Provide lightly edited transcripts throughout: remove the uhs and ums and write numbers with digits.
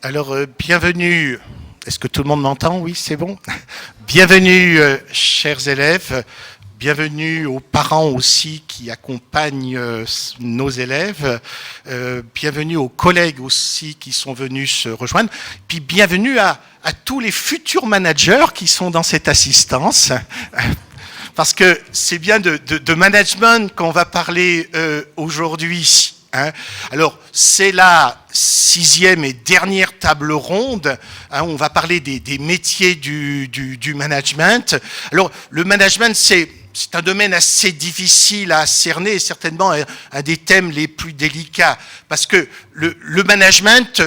Alors, bienvenue. Est-ce que tout le monde m'entend? Oui, c'est bon. Bienvenue, chers élèves. Bienvenue aux parents aussi qui accompagnent nos élèves. Bienvenue aux collègues aussi qui sont venus se rejoindre. Puis bienvenue à tous les futurs managers qui sont dans cette assistance. Parce que c'est bien de management qu'on va parler aujourd'hui. Alors, c'est la 6e et dernière table ronde. On va parler des métiers du management. Alors, le management, c'est un domaine assez difficile à cerner et certainement un des thèmes les plus délicats. Parce que le management,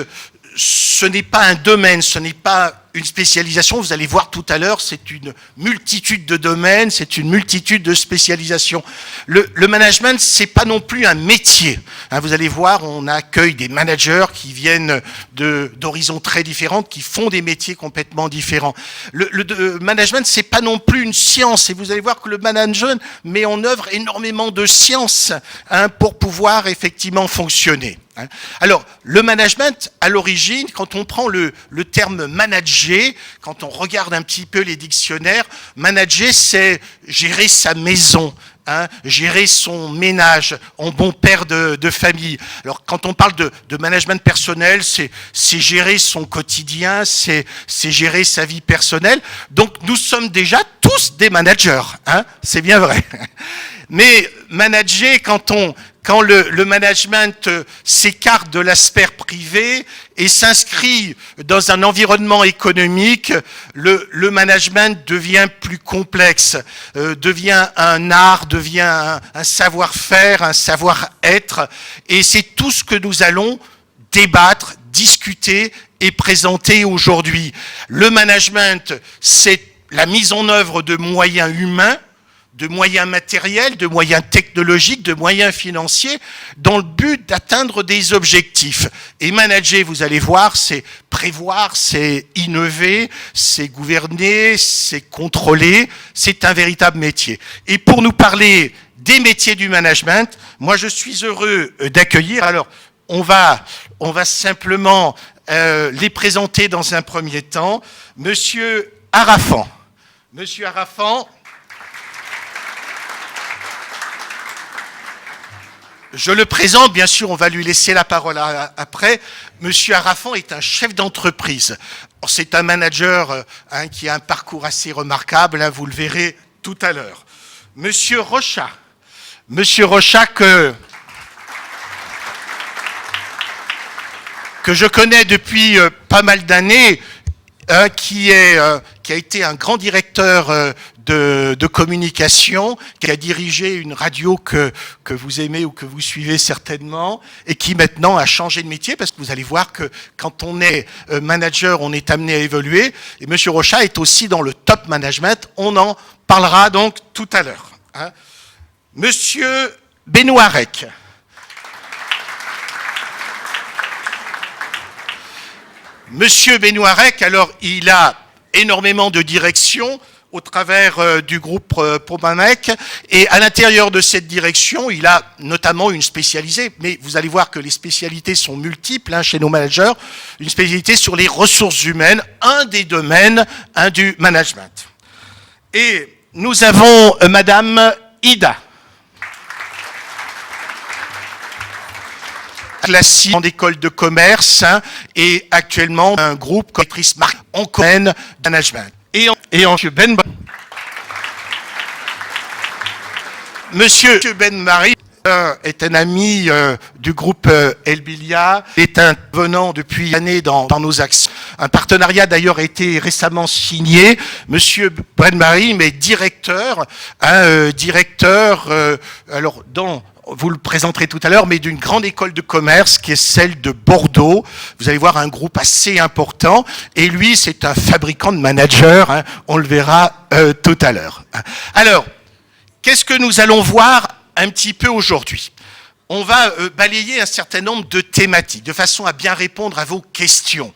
ce n'est pas un domaine, ce n'est pas une spécialisation. Vous allez voir tout à l'heure, c'est une multitude de domaines, c'est une multitude de spécialisations. Le management, c'est pas non plus un métier. Vous allez voir, on accueille des managers qui viennent d'horizons très différents, qui font des métiers complètement différents. Le management, c'est pas non plus une science. Et vous allez voir que le management met en œuvre énormément de sciences pour pouvoir effectivement fonctionner. Alors, le management, à l'origine, quand on prend le terme manager, quand on regarde un petit peu les dictionnaires, manager, c'est gérer sa maison, gérer son ménage en bon père de famille. Alors, quand on parle de management personnel, c'est gérer son quotidien, c'est gérer sa vie personnelle. Donc, nous sommes déjà tous des managers, c'est bien vrai. Mais manager, quand le management s'écarte de la sphère privée et s'inscrit dans un environnement économique, le management devient plus complexe, devient un art, devient un savoir-faire, un savoir-être. Et c'est tout ce que nous allons débattre, discuter et présenter aujourd'hui. Le management, c'est la mise en œuvre de moyens humains, de moyens matériels, de moyens technologiques, de moyens financiers, dans le but d'atteindre des objectifs. Et manager, vous allez voir, c'est prévoir, c'est innover, c'est gouverner, c'est contrôler, c'est un véritable métier. Et pour nous parler des métiers du management, moi je suis heureux d'accueillir, alors on va simplement les présenter dans un premier temps, Monsieur Arafan. Monsieur Arafan, je le présente, bien sûr, on va lui laisser la parole après. Monsieur Arafan est un chef d'entreprise. C'est un manager qui a un parcours assez remarquable, vous le verrez tout à l'heure. Monsieur Rochat que je connais depuis pas mal d'années, qui a été un grand directeur de communication, qui a dirigé une radio que vous aimez ou que vous suivez certainement, et qui maintenant a changé de métier, parce que vous allez voir que quand on est manager, on est amené à évoluer. Et M. Rochat est aussi dans le top management. On en parlera donc tout à l'heure. Monsieur Benouarek. Monsieur Benouarek, alors il a énormément de directions au travers du groupe Pomamec, et à l'intérieur de cette direction, il a notamment une spécialité, mais vous allez voir que les spécialités sont multiples chez nos managers, une spécialité sur les ressources humaines, un des domaines du management. Et nous avons Madame Ida. Classique en école de commerce et actuellement un groupe correctrice marque en domaine management. Et en Monsieur Ben Marie est un ami du groupe Elbilia, est intervenant depuis années dans nos actions. Un partenariat d'ailleurs a été récemment signé. Monsieur Ben Marie, mais directeur, alors vous le présenterez tout à l'heure, mais d'une grande école de commerce qui est celle de Bordeaux. Vous allez voir un groupe assez important. Et lui, c'est un fabricant de managers. On le verra tout à l'heure. Alors, qu'est-ce que nous allons voir un petit peu aujourd'hui? On va balayer un certain nombre de thématiques, de façon à bien répondre à vos questions.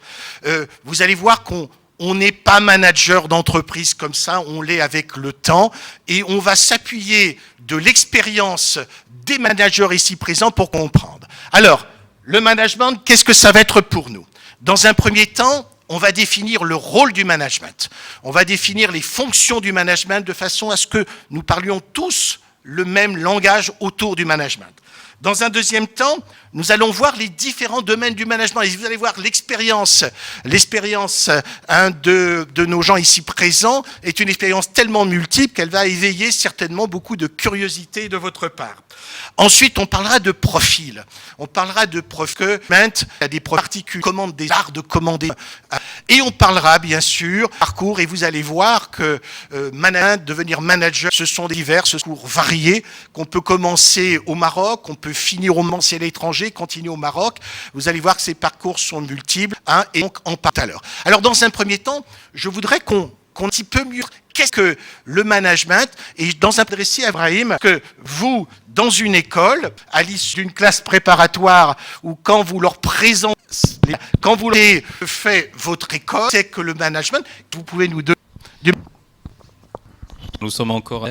Vous allez voir qu'on n'est pas manager d'entreprise comme ça, on l'est avec le temps, et on va s'appuyer de l'expérience des managers ici présents pour comprendre. Alors, le management, qu'est-ce que ça va être pour nous? Dans un premier temps, on va définir le rôle du management. On va définir les fonctions du management de façon à ce que nous parlions tous le même langage autour du management. Dans un deuxième temps, nous allons voir les différents domaines du management. Et vous allez voir l'expérience de nos gens ici présents est une expérience tellement multiple qu'elle va éveiller certainement beaucoup de curiosité de votre part. Ensuite, on parlera de profil. On parlera de profil. Il y a des profils particuliers, commande des arts de commander. Et on parlera bien sûr parcours. Et vous allez voir que devenir manager, ce sont divers cours variés qu'on peut commencer au Maroc, on peut finir au Mans, à l'étranger, continuer au Maroc. Vous allez voir que ces parcours sont multiples, et donc en parle tout à l'heure. Alors dans un premier temps, je voudrais qu'on un petit peu mieux qu'est-ce que le management, et dans un adressé à Ibrahim, que vous, dans une école, à l'issue d'une classe préparatoire, ou quand vous leur présentez, quand vous avez fait votre école, c'est que le management, vous pouvez nous donner... Nous sommes encore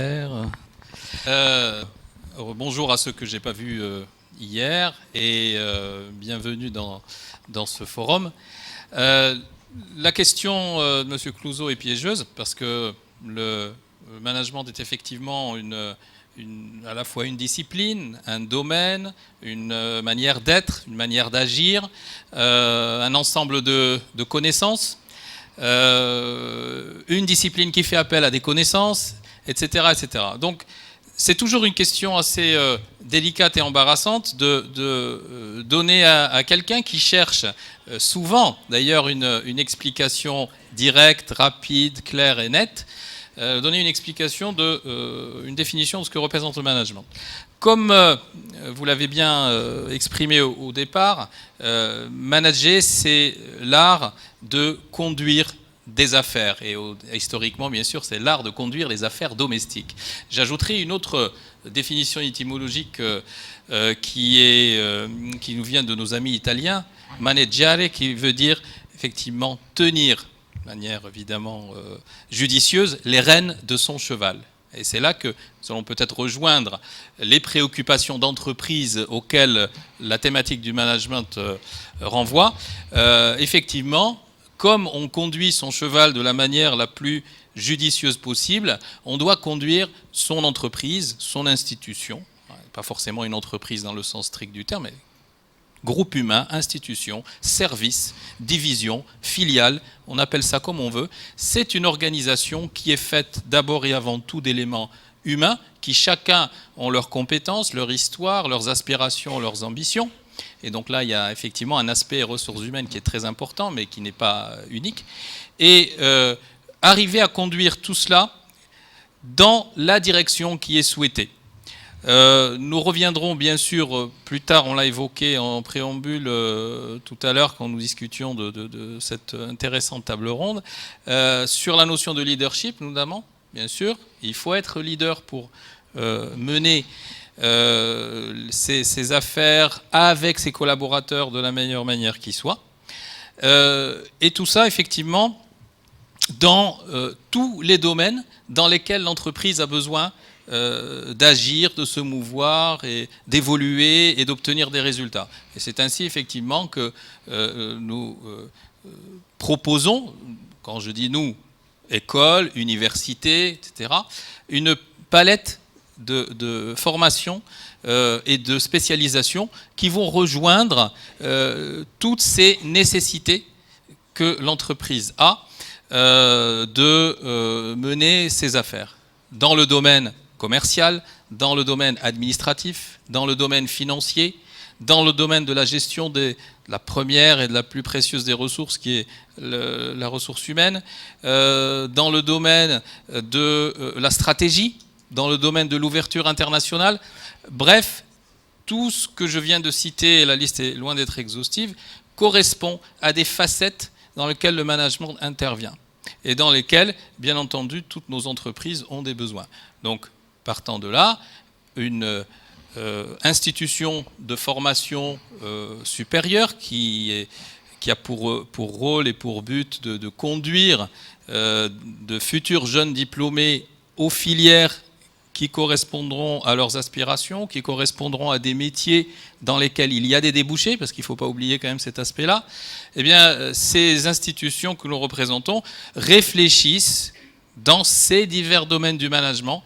bonjour à ceux que je n'ai pas vus hier et bienvenue dans ce forum. La question de M. Clouzot est piégeuse parce que le management est effectivement à la fois une discipline, un domaine, une manière d'être, une manière d'agir, un ensemble de connaissances, une discipline qui fait appel à des connaissances, etc., etc. Donc, c'est toujours une question assez délicate et embarrassante de donner à quelqu'un qui cherche souvent, d'ailleurs, une explication directe, rapide, claire et nette, donner une explication, une définition de ce que représente le management. Comme vous l'avez bien exprimé au départ, manager, c'est l'art de conduire des affaires. Et historiquement, bien sûr, c'est l'art de conduire les affaires domestiques. J'ajouterai une autre définition étymologique qui nous vient de nos amis italiens, maneggiare, qui veut dire effectivement tenir, de manière évidemment judicieuse, les rênes de son cheval. Et c'est là que nous allons peut-être rejoindre les préoccupations d'entreprise auxquelles la thématique du management renvoie. Effectivement, comme on conduit son cheval de la manière la plus judicieuse possible, on doit conduire son entreprise, son institution, pas forcément une entreprise dans le sens strict du terme, mais groupe humain, institution, service, division, filiale, on appelle ça comme on veut. C'est une organisation qui est faite d'abord et avant tout d'éléments humains qui chacun ont leurs compétences, leur histoire, leurs aspirations, leurs ambitions. Et donc là, il y a effectivement un aspect ressources humaines qui est très important, mais qui n'est pas unique. Et arriver à conduire tout cela dans la direction qui est souhaitée. Nous reviendrons bien sûr plus tard, on l'a évoqué en préambule tout à l'heure quand nous discutions de cette intéressante table ronde, sur la notion de leadership notamment, bien sûr. Il faut être leader pour mener ses affaires avec ses collaborateurs de la meilleure manière qui soit. Et tout ça, effectivement, dans tous les domaines dans lesquels l'entreprise a besoin d'agir, de se mouvoir, et d'évoluer et d'obtenir des résultats. Et c'est ainsi, effectivement, que nous proposons, quand je dis nous, école, université, etc., une palette de formation et de spécialisation qui vont rejoindre toutes ces nécessités que l'entreprise a de mener ses affaires dans le domaine commercial, dans le domaine administratif, dans le domaine financier, dans le domaine de la gestion de la première et de la plus précieuse des ressources, qui est la ressource humaine, dans le domaine de la stratégie, dans le domaine de l'ouverture internationale. Bref, tout ce que je viens de citer, et la liste est loin d'être exhaustive, correspond à des facettes dans lesquelles le management intervient et dans lesquelles, bien entendu, toutes nos entreprises ont des besoins. Donc, partant de là, une institution de formation supérieure qui a pour rôle et pour but de conduire de futurs jeunes diplômés aux filières qui correspondront à leurs aspirations, qui correspondront à des métiers dans lesquels il y a des débouchés, parce qu'il ne faut pas oublier quand même cet aspect-là, eh bien, ces institutions que nous représentons réfléchissent dans ces divers domaines du management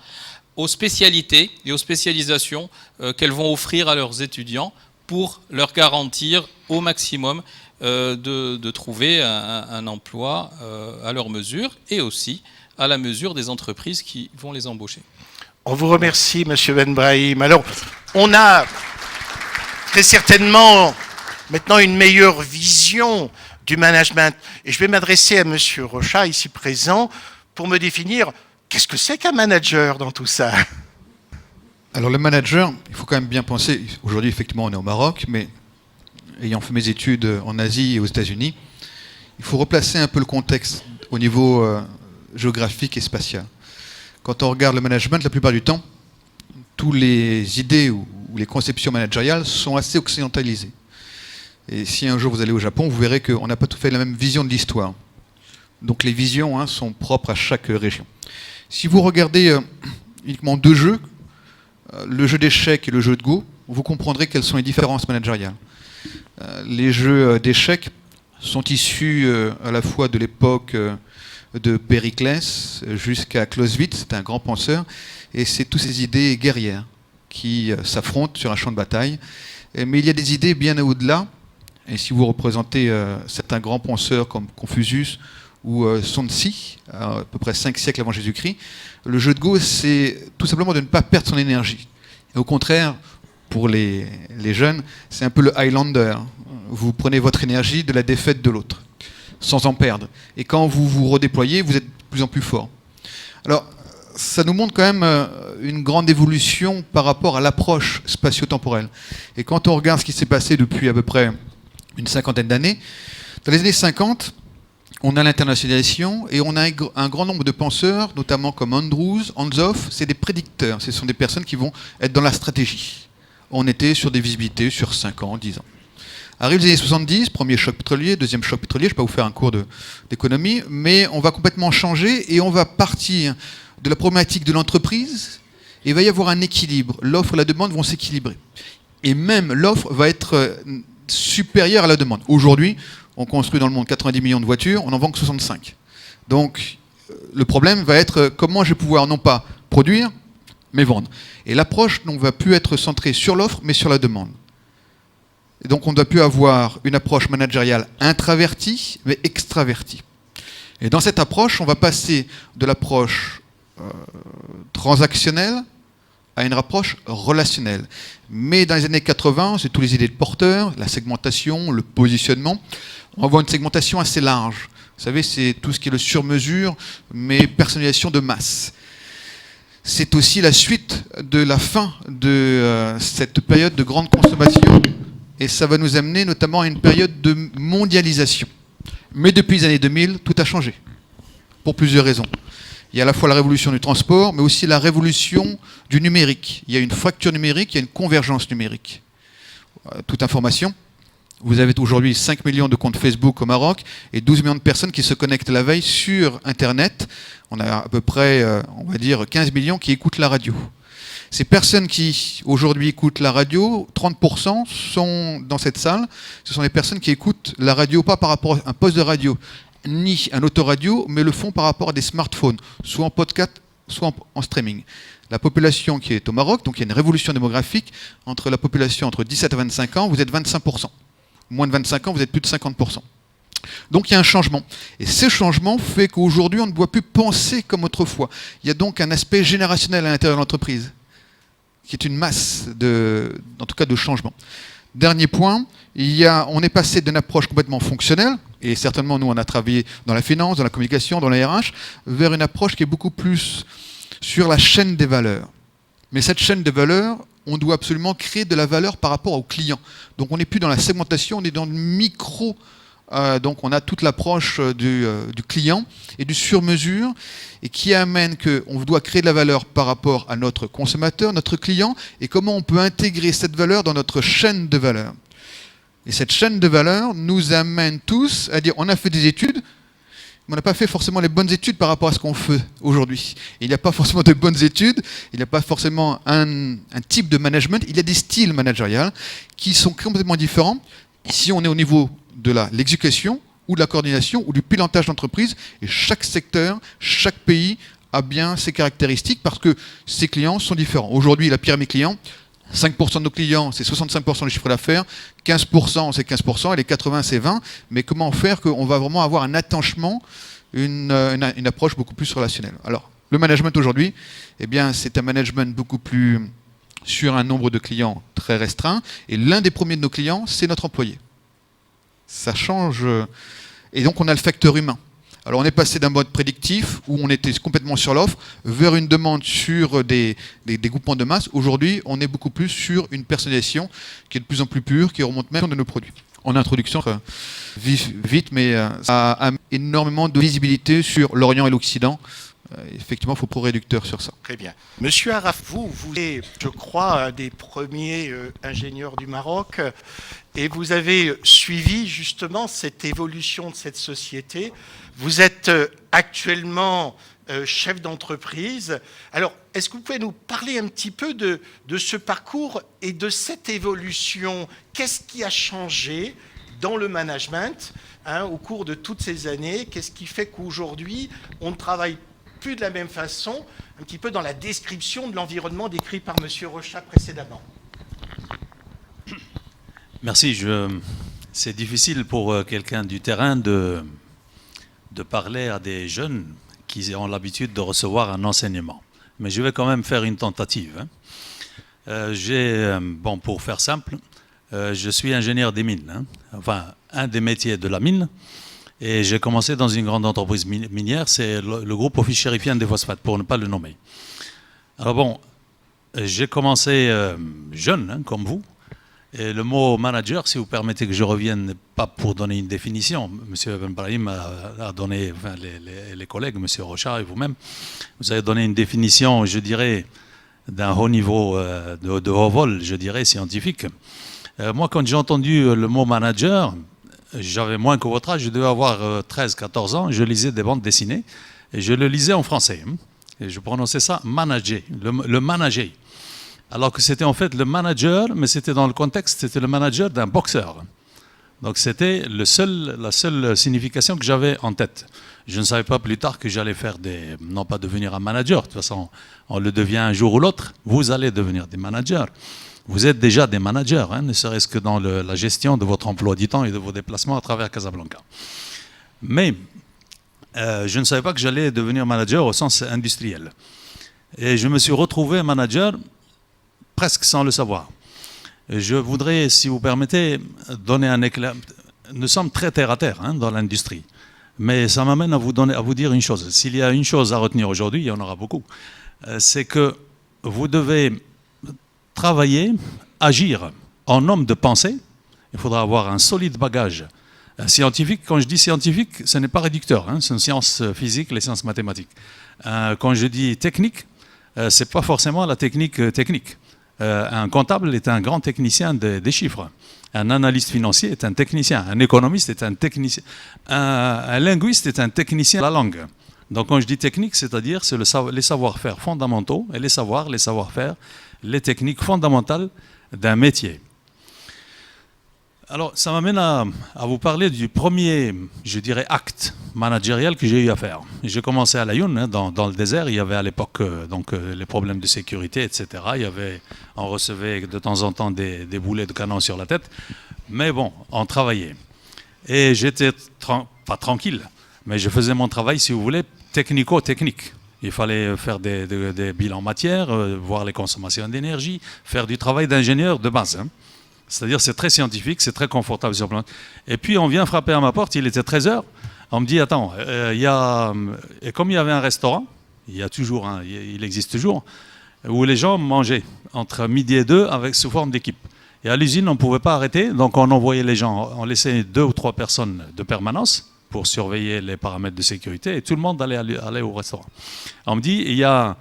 aux spécialités et aux spécialisations qu'elles vont offrir à leurs étudiants pour leur garantir au maximum de trouver un emploi à leur mesure et aussi à la mesure des entreprises qui vont les embaucher. On vous remercie, Monsieur Ben Brahim. Alors, on a très certainement maintenant une meilleure vision du management. Et je vais m'adresser à Monsieur Rochat, ici présent, pour me définir qu'est-ce que c'est qu'un manager dans tout ça. Alors le manager, il faut quand même bien penser, aujourd'hui effectivement on est au Maroc, mais ayant fait mes études en Asie et aux États-Unis, il faut replacer un peu le contexte au niveau géographique et spatial. Quand on regarde le management, la plupart du temps, toutes les idées ou les conceptions managériales sont assez occidentalisées. Et si un jour vous allez au Japon, vous verrez qu'on n'a pas tout fait la même vision de l'histoire. Donc les visions sont propres à chaque région. Si vous regardez uniquement deux jeux, le jeu d'échecs et le jeu de Go, vous comprendrez quelles sont les différences managériales. Les jeux d'échecs sont issus à la fois de l'époque de Périclès jusqu'à Clausewitz, c'est un grand penseur, et c'est toutes ces idées guerrières qui s'affrontent sur un champ de bataille. Mais il y a des idées bien au-delà, et si vous représentez certains grands penseurs comme Confucius ou Sun Tzu, à peu près 5 siècles avant Jésus-Christ, le jeu de Go, c'est tout simplement de ne pas perdre son énergie. Et au contraire, pour les jeunes, c'est un peu le Highlander. Vous prenez votre énergie de la défaite de l'autre, sans en perdre. Et quand vous vous redéployez, vous êtes de plus en plus fort. Alors, ça nous montre quand même une grande évolution par rapport à l'approche spatio-temporelle. Et quand on regarde ce qui s'est passé depuis à peu près une cinquantaine d'années, dans les années 50, on a l'internationalisation et on a un grand nombre de penseurs, notamment comme Andrews, Hansoff, c'est des prédicteurs, ce sont des personnes qui vont être dans la stratégie. On était sur des visibilités sur 5 ans, 10 ans. Arrive les années 70, premier choc pétrolier, deuxième choc pétrolier, je ne vais pas vous faire un cours d'économie, mais on va complètement changer et on va partir de la problématique de l'entreprise et il va y avoir un équilibre. L'offre et la demande vont s'équilibrer. Et même l'offre va être supérieure à la demande. Aujourd'hui, on construit dans le monde 90 millions de voitures, on n'en vend que 65. Donc, le problème va être comment je vais pouvoir non pas produire, mais vendre. Et l'approche ne va plus être centrée sur l'offre, mais sur la demande. Et donc, on ne doit plus avoir une approche managériale intravertie, mais extravertie. Et dans cette approche, on va passer de l'approche transactionnelle à une approche relationnelle. Mais dans les années 80, c'est toutes les idées de porteurs, la segmentation, le positionnement. On va avoir une segmentation assez large. Vous savez, c'est tout ce qui est le sur-mesure, mais personnalisation de masse. C'est aussi la suite de la fin de cette période de grande consommation, et ça va nous amener notamment à une période de mondialisation. Mais depuis les années 2000, tout a changé, pour plusieurs raisons. Il y a à la fois la révolution du transport, mais aussi la révolution du numérique. Il y a une fracture numérique, il y a une convergence numérique. Toute information. Vous avez aujourd'hui 5 millions de comptes Facebook au Maroc et 12 millions de personnes qui se connectent la veille sur Internet. On a à peu près, on va dire, 15 millions qui écoutent la radio. Ces personnes qui, aujourd'hui, écoutent la radio, 30% sont dans cette salle. Ce sont les personnes qui écoutent la radio, pas par rapport à un poste de radio, ni un autoradio, mais le font par rapport à des smartphones, soit en podcast, soit en streaming. La population qui est au Maroc, donc il y a une révolution démographique, entre la population entre 17 et 25 ans, vous êtes 25%. Moins de 25 ans, vous êtes plus de 50%. Donc il y a un changement. Et ce changement fait qu'aujourd'hui, on ne doit plus penser comme autrefois. Il y a donc un aspect générationnel à l'intérieur de l'entreprise, qui est une masse, en tout cas de changement. Dernier point, on est passé d'une approche complètement fonctionnelle, et certainement nous on a travaillé dans la finance, dans la communication, dans la RH, vers une approche qui est beaucoup plus sur la chaîne des valeurs. Mais cette chaîne des valeurs, on doit absolument créer de la valeur par rapport aux clients. Donc on n'est plus dans la segmentation, on est dans le micro. Donc on a toute l'approche du client et du sur-mesure, et qui amène qu'on doit créer de la valeur par rapport à notre consommateur, notre client, et comment on peut intégrer cette valeur dans notre chaîne de valeur. Et cette chaîne de valeur nous amène tous à dire, on a fait des études, mais on n'a pas fait forcément les bonnes études par rapport à ce qu'on fait aujourd'hui. Il n'y a pas forcément de bonnes études, il n'y a pas forcément un type de management, il y a des styles managériaux qui sont complètement différents. Si on est au niveau de l'exécution ou de la coordination ou du pilotage d'entreprise, et chaque secteur, chaque pays a bien ses caractéristiques parce que ses clients sont différents. Aujourd'hui, la pyramide client, 5% de nos clients, c'est 65% du chiffre d'affaires, 15% c'est 15%, et les 80% c'est 20%. Mais comment faire qu'on va vraiment avoir un attachement, une approche beaucoup plus relationnelle. Alors, le management aujourd'hui, eh bien, c'est un management beaucoup plus sur un nombre de clients très restreint. Et l'un des premiers de nos clients, c'est notre employé. Ça change. Et donc, on a le facteur humain. Alors, on est passé d'un mode prédictif, où on était complètement sur l'offre, vers une demande sur des groupements de masse. Aujourd'hui, on est beaucoup plus sur une personnalisation qui est de plus en plus pure, qui remonte même de nos produits. En introduction, vite, mais ça a énormément de visibilité sur l'Orient et l'Occident. Effectivement, il faut pro-réducteur sur ça. Très bien. Monsieur Araf, vous êtes, je crois, un des premiers ingénieurs du Maroc, et vous avez suivi justement cette évolution de cette société. Vous êtes actuellement chef d'entreprise. Alors, est-ce que vous pouvez nous parler un petit peu de ce parcours et de cette évolution? Qu'est-ce qui a changé dans le management au cours de toutes ces années? Qu'est-ce qui fait qu'aujourd'hui, on ne travaille plus de la même façon, un petit peu dans la description de l'environnement décrit par M. Rochat précédemment? Merci. C'est difficile pour quelqu'un du terrain de parler à des jeunes qui ont l'habitude de recevoir un enseignement. Mais je vais quand même faire une tentative. Bon, pour faire simple, je suis ingénieur des mines, enfin un des métiers de la mine. Et j'ai commencé dans une grande entreprise minière, c'est le groupe Office Chérifien des Phosphates, pour ne pas le nommer. Alors bon, j'ai commencé jeune, comme vous. Et le mot manager, si vous permettez que je revienne, pas pour donner une définition, M. Ben Brahim a donné, enfin, les collègues, M. Rochat et vous-même, vous avez donné une définition, je dirais, d'un haut niveau, de haut vol, je dirais, scientifique. Moi, quand j'ai entendu le mot manager, j'avais moins que votre âge, je devais avoir 13-14 ans, je lisais des bandes dessinées, et je le lisais en français. Et je prononçais ça manager, le manager. Alors que c'était en fait le manager, mais c'était dans le contexte, c'était le manager d'un boxeur. Donc c'était la seule signification que j'avais en tête. Je ne savais pas plus tard que j'allais faire non pas devenir un manager, de toute façon on le devient un jour ou l'autre, vous allez devenir des managers. Vous êtes déjà des managers, ne serait-ce que dans la gestion de votre emploi du temps et de vos déplacements à travers Casablanca. Mais je ne savais pas que j'allais devenir manager au sens industriel. Et je me suis retrouvé manager presque sans le savoir. Je voudrais, si vous permettez, donner un éclair. Nous sommes très terre à terre dans l'industrie. Mais ça m'amène à vous dire une chose. S'il y a une chose à retenir aujourd'hui, il y en aura beaucoup, c'est que vous devez travailler, agir en homme de pensée. Il faudra avoir un solide bagage scientifique. Quand je dis scientifique, ce n'est pas réducteur. C'est une science physique, les sciences mathématiques. Quand je dis technique, ce n'est pas forcément la technique. Un comptable est un grand technicien des chiffres. Un analyste financier est un technicien. Un économiste est un technicien. Un linguiste est un technicien de la langue. Donc quand je dis technique, c'est-à-dire c'est les savoir-faire fondamentaux et les savoir-faire, les techniques fondamentales d'un métier. Alors ça m'amène à vous parler du premier, je dirais, acte managérial que j'ai eu à faire. J'ai commencé à Laayoune, dans le désert. Il y avait à l'époque les problèmes de sécurité, etc. On recevait de temps en temps des boulets de canon sur la tête. Mais bon, on travaillait. Et j'étais pas tranquille, mais je faisais mon travail, si vous voulez, technico-technique. Il fallait faire des bilans matière, voir les consommations d'énergie, faire du travail d'ingénieur de base. C'est-à-dire c'est très scientifique, c'est très confortable sur le plan. Et puis on vient frapper à ma porte, il était 13h. On me dit, attends, et comme il y avait un restaurant, il existe toujours, où les gens mangeaient entre midi et 2 sous forme d'équipe. Et à l'usine, on ne pouvait pas arrêter, donc on envoyait les gens, on laissait 2 ou 3 personnes de permanence pour surveiller les paramètres de sécurité, et tout le monde allait au restaurant. On me dit, il y a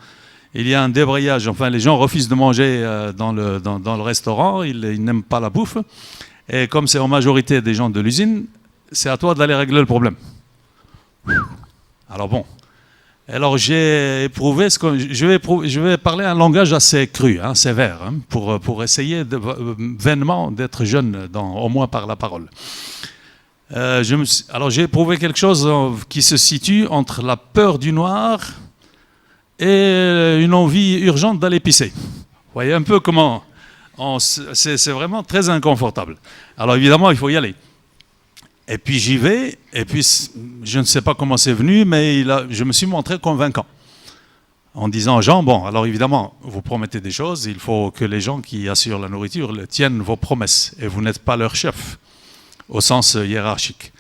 un débrayage, enfin les gens refusent de manger dans le restaurant, ils n'aiment pas la bouffe, et comme c'est en majorité des gens de l'usine, c'est à toi d'aller régler le problème. Alors bon. Alors j'ai éprouvé ce que je vais parler un langage assez cru, hein, sévère, hein, pour essayer vainement d'être jeune, au moins par la parole. Alors j'ai éprouvé quelque chose qui se situe entre la peur du noir et une envie urgente d'aller pisser. Vous voyez un peu comment c'est vraiment très inconfortable. Alors évidemment il faut y aller. Et puis j'y vais, et puis je ne sais pas comment c'est venu, mais je me suis montré convaincant. En disant, Jean, bon, alors évidemment, vous promettez des choses, il faut que les gens qui assurent la nourriture tiennent vos promesses, et vous n'êtes pas leur chef, au sens hiérarchique.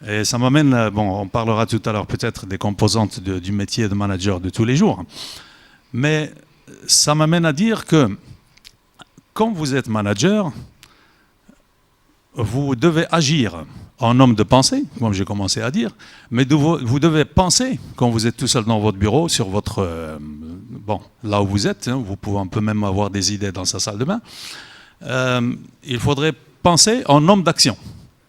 Et ça m'amène, bon, on parlera tout à l'heure peut-être des composantes du métier de manager de tous les jours, mais ça m'amène à dire que quand vous êtes manager, vous devez agir en homme de pensée, comme j'ai commencé à dire, mais vous devez penser quand vous êtes tout seul dans votre bureau, sur votre... bon, là où vous êtes, hein, on peut même avoir des idées dans sa salle de bain. Il faudrait penser en homme d'action.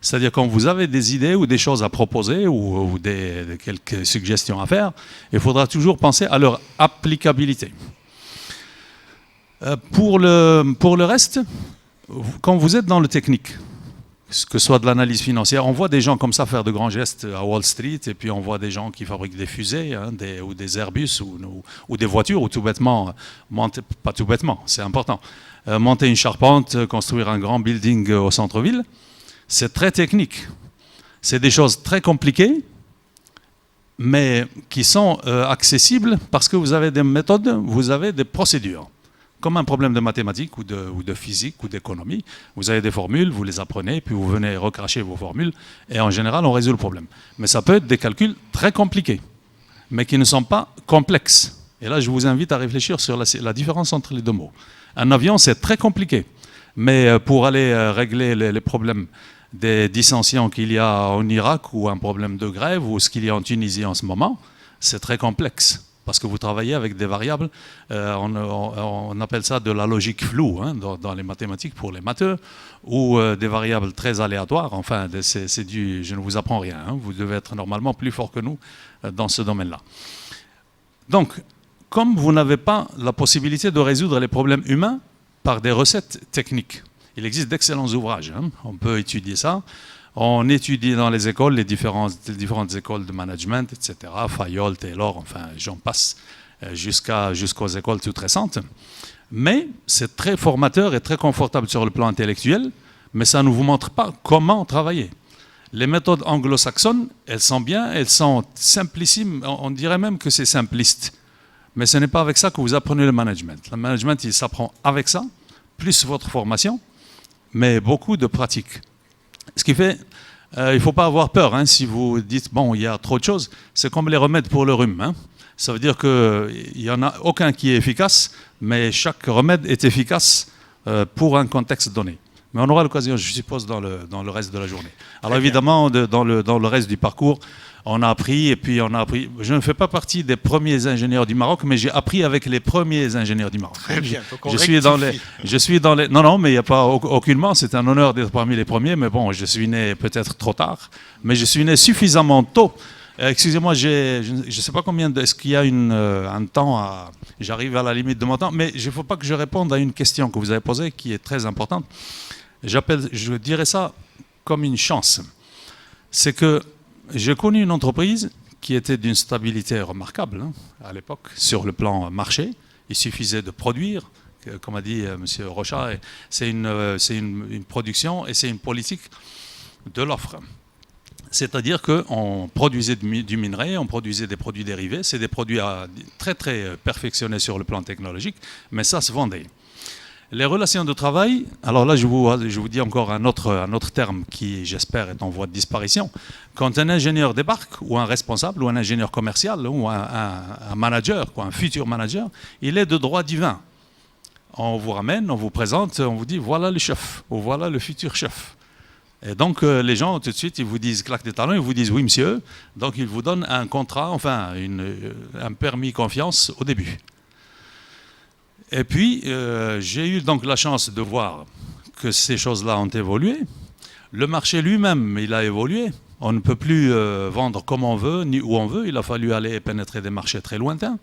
C'est-à-dire quand vous avez des idées ou des choses à proposer ou quelques suggestions à faire, il faudra toujours penser à leur applicabilité. Pour le reste, quand vous êtes dans le technique, que ce soit de l'analyse financière, on voit des gens comme ça faire de grands gestes à Wall Street, et puis on voit des gens qui fabriquent des fusées, hein, ou des Airbus, ou des voitures, ou tout bêtement, pas tout bêtement, c'est important, monter une charpente, construire un grand building au centre-ville, c'est très technique. C'est des choses très compliquées, mais qui sont accessibles parce que vous avez des méthodes, vous avez des procédures. Comme un problème de mathématiques ou de physique ou d'économie, vous avez des formules, vous les apprenez, puis vous venez recracher vos formules, et en général, on résout le problème. Mais ça peut être des calculs très compliqués, mais qui ne sont pas complexes. Et là, je vous invite à réfléchir sur la différence entre les deux mots. Un avion, c'est très compliqué, mais pour aller régler les problèmes des dissensions qu'il y a en Irak, ou un problème de grève, ou ce qu'il y a en Tunisie en ce moment, c'est très complexe. Parce que vous travaillez avec des variables, on appelle ça de la logique floue, hein, dans les mathématiques pour les matheux, ou des variables très aléatoires. Enfin, je ne vous apprends rien, hein, vous devez être normalement plus fort que nous dans ce domaine-là. Donc, comme vous n'avez pas la possibilité de résoudre les problèmes humains par des recettes techniques, il existe d'excellents ouvrages, hein, on peut étudier ça. On étudie dans les écoles, les différentes écoles de management, etc. Fayol, Taylor, enfin, j'en passe jusqu'aux écoles toutes récentes. Mais c'est très formateur et très confortable sur le plan intellectuel, mais ça ne vous montre pas comment travailler. Les méthodes anglo-saxonnes, elles sont bien, elles sont simplissimes, on dirait même que c'est simpliste. Mais ce n'est pas avec ça que vous apprenez le management. Le management, il s'apprend avec ça, plus votre formation, mais beaucoup de pratique. Ce qui fait, il ne faut pas avoir peur, hein, si vous dites, bon, il y a trop de choses, c'est comme les remèdes pour le rhume. Hein. Ça veut dire qu'il n'y en a aucun qui est efficace, mais chaque remède est efficace pour un contexte donné. Mais on aura l'occasion, je suppose, dans le reste de la journée. Alors évidemment, dans le reste du parcours, on a appris, et puis on a appris. Je ne fais pas partie des premiers ingénieurs du Maroc, mais j'ai appris avec les premiers ingénieurs du Maroc. Très bien. Donc Je suis dans les. Non, mais il n'y a pas aucunement. C'est un honneur d'être parmi les premiers, mais bon, je suis né peut-être trop tard, mais je suis né suffisamment tôt. Excusez-moi, je ne sais pas combien. Est-ce qu'il y a un temps j'arrive à la limite de mon temps, mais il ne faut pas que je réponde à une question que vous avez posée, qui est très importante. Je dirais ça comme une chance. C'est que j'ai connu une entreprise qui était d'une stabilité remarquable, hein, à l'époque, sur le plan marché. Il suffisait de produire, comme a dit M. Rochat, c'est une production et c'est une politique de l'offre. C'est-à-dire qu'on produisait du minerai, on produisait des produits dérivés, c'est des produits très très perfectionnés sur le plan technologique, mais ça se vendait. Les relations de travail, alors là je vous dis encore un autre terme qui j'espère est en voie de disparition. Quand un ingénieur débarque, ou un responsable, ou un ingénieur commercial, ou un manager, ou un futur manager, il est de droit divin. On vous ramène, on vous présente, on vous dit voilà le chef, ou voilà le futur chef. Et donc les gens tout de suite ils vous disent claque des talons, ils vous disent oui monsieur, donc ils vous donnent un contrat, enfin un permis confiance au début. Et puis, j'ai eu donc la chance de voir que ces choses-là ont évolué. Le marché lui-même, il a évolué. On ne peut plus vendre comme on veut, ni où on veut. Il a fallu aller pénétrer des marchés très lointains.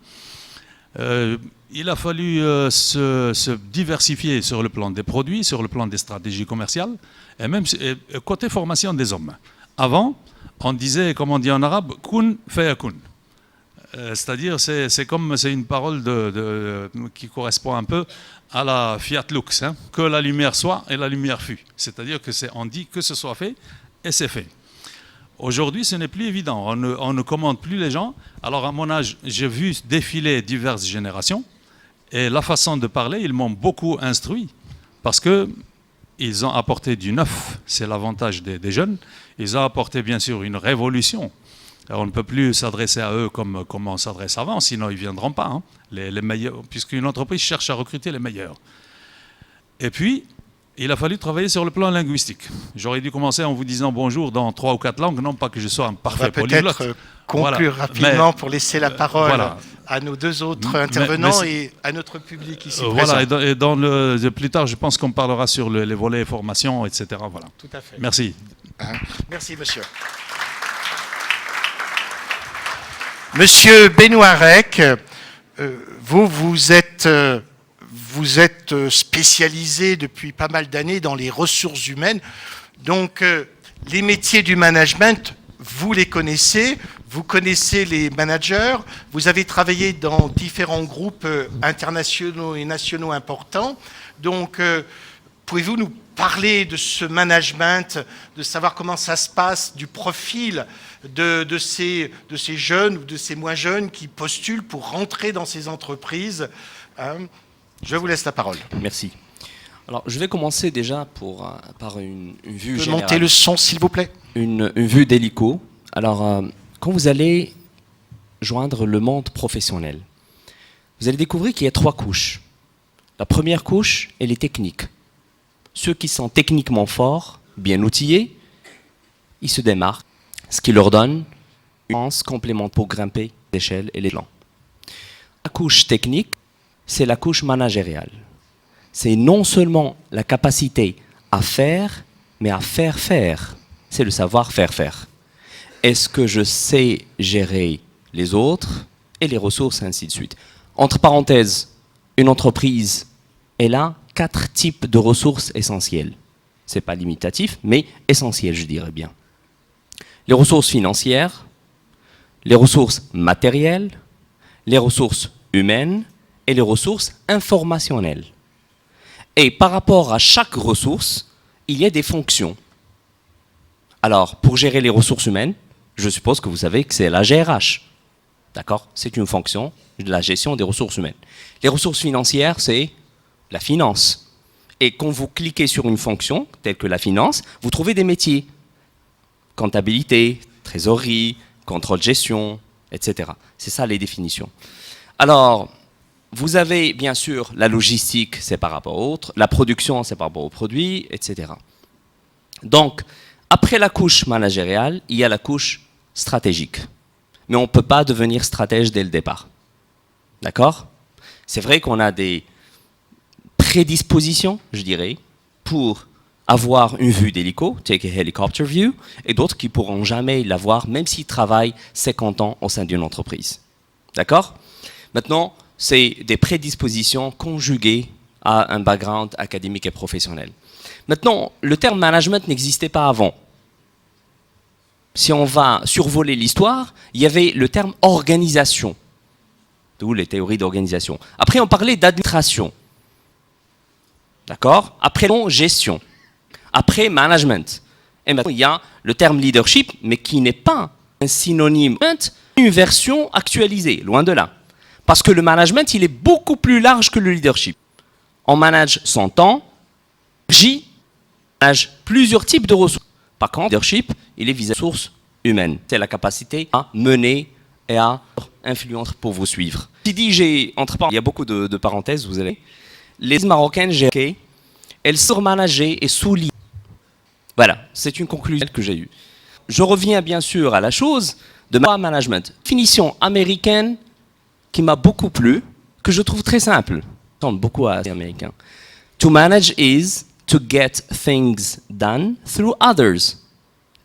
Il a fallu se diversifier sur le plan des produits, sur le plan des stratégies commerciales, et même côté formation des hommes. Avant, on disait, comme on dit en arabe, « kun fayakun ». C'est-à-dire, c'est une parole qui correspond un peu à la fiat lux, hein, que la lumière soit et la lumière fut. C'est-à-dire on dit que ce soit fait et c'est fait. Aujourd'hui, ce n'est plus évident. On ne commande plus les gens. Alors, à mon âge, j'ai vu défiler diverses générations. Et la façon de parler, ils m'ont beaucoup instruit. Parce qu'ils ont apporté du neuf. C'est l'avantage des jeunes. Ils ont apporté, bien sûr, une révolution. Alors, on ne peut plus s'adresser à eux comme on s'adresse avant, sinon ils ne viendront pas. Hein, les meilleurs, puisqu'une entreprise cherche à recruter les meilleurs. Et puis, il a fallu travailler sur le plan linguistique. J'aurais dû commencer en vous disant bonjour dans 3 ou 4 langues, non pas que je sois un parfait polyglotte. On va peut-être conclure rapidement pour laisser la parole à nos 2 autres intervenants et à notre public ici présent. Voilà, et plus tard, je pense qu'on parlera sur les volets formation, etc. Voilà. Tout à fait. Merci. Merci, monsieur. Monsieur Benouarek, vous êtes spécialisé depuis pas mal d'années dans les ressources humaines. Donc, les métiers du management, vous les connaissez, vous connaissez les managers, vous avez travaillé dans différents groupes internationaux et nationaux importants. Donc, pouvez-vous nous parler de ce management, de savoir comment ça se passe, du profil de ces jeunes ou de ces moins jeunes qui postulent pour rentrer dans ces entreprises? Je vous laisse la parole. Merci. Alors, je vais commencer déjà par une vue générale. Montez le son, s'il vous plaît. Une vue d'hélico. Alors, quand vous allez joindre le monde professionnel, vous allez découvrir qu'il y a 3 couches. La première couche, elle est technique. Ceux qui sont techniquement forts, bien outillés, ils se démarquent, ce qui leur donne une chance complémentaire pour grimper l'échelle et les plans. La couche technique, c'est la couche managériale. C'est non seulement la capacité à faire, mais à faire faire. C'est le savoir faire faire. Est-ce que je sais gérer les autres et les ressources, ainsi de suite. Entre parenthèses, une entreprise, elle a 4 types de ressources essentielles. Ce n'est pas limitatif, mais essentiel, je dirais bien. Les ressources financières, les ressources matérielles, les ressources humaines et les ressources informationnelles. Et par rapport à chaque ressource, il y a des fonctions. Alors, pour gérer les ressources humaines, je suppose que vous savez que c'est la GRH. D'accord ? C'est une fonction de la gestion des ressources humaines. Les ressources financières, c'est la finance. Et quand vous cliquez sur une fonction, telle que la finance, vous trouvez des métiers. Comptabilité, trésorerie, contrôle de gestion, etc. C'est ça les définitions. Alors, vous avez bien sûr la logistique, c'est par rapport aux autres, la production, c'est par rapport aux produits, etc. Donc, après la couche managériale, il y a la couche stratégique. Mais on ne peut pas devenir stratège dès le départ. D'accord ? C'est vrai qu'on a des prédispositions, je dirais, pour avoir une vue d'hélico, take a helicopter view, et d'autres qui ne pourront jamais l'avoir, même s'ils travaillent 50 ans au sein d'une entreprise. D'accord ? Maintenant, c'est des prédispositions conjuguées à un background académique et professionnel. Maintenant, le terme management n'existait pas avant. Si on va survoler l'histoire, il y avait le terme organisation, d'où les théories d'organisation. Après, on parlait d'administration. D'accord ? Après, gestion. Après, management. Et maintenant, il y a le terme leadership, mais qui n'est pas un synonyme, une version actualisée, loin de là. Parce que le management, il est beaucoup plus large que le leadership. On manage son temps, on manage plusieurs types de ressources. Par contre, le leadership, il est visé à la ressource humaine. C'est la capacité à mener et à influencer pour vous suivre. Si dit, il y a beaucoup de parenthèses, vous allez. Les Marocaines, elles sont managées et sous-liées. Voilà, c'est une conclusion que j'ai eue. Je reviens bien sûr à la chose de management. Définition américaine qui m'a beaucoup plu, que je trouve très simple. Ça ressemble beaucoup à l'américain. To manage is to get things done through others.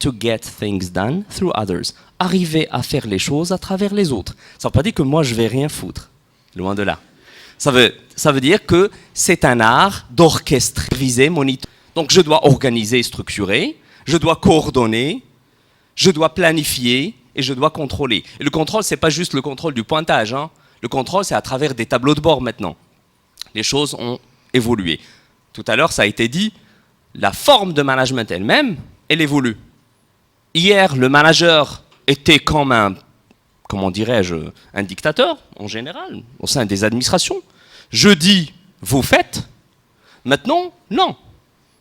to get things done through others. Arriver à faire les choses à travers les autres. Ça ne veut pas dire que moi je vais rien foutre. Loin de là. Ça veut dire que c'est un art d'orchestrer, viser, monitorer. Donc je dois organiser, structurer, je dois coordonner, je dois planifier et je dois contrôler. Et le contrôle, ce n'est pas juste le contrôle du pointage. Hein. Le contrôle, c'est à travers des tableaux de bord maintenant. Les choses ont évolué. Tout à l'heure, ça a été dit, la forme de management elle-même, elle évolue. Hier, le manager était comme un, comment dirais-je, un dictateur, en général, au sein des administrations. Je dis, vous faites. Maintenant, non.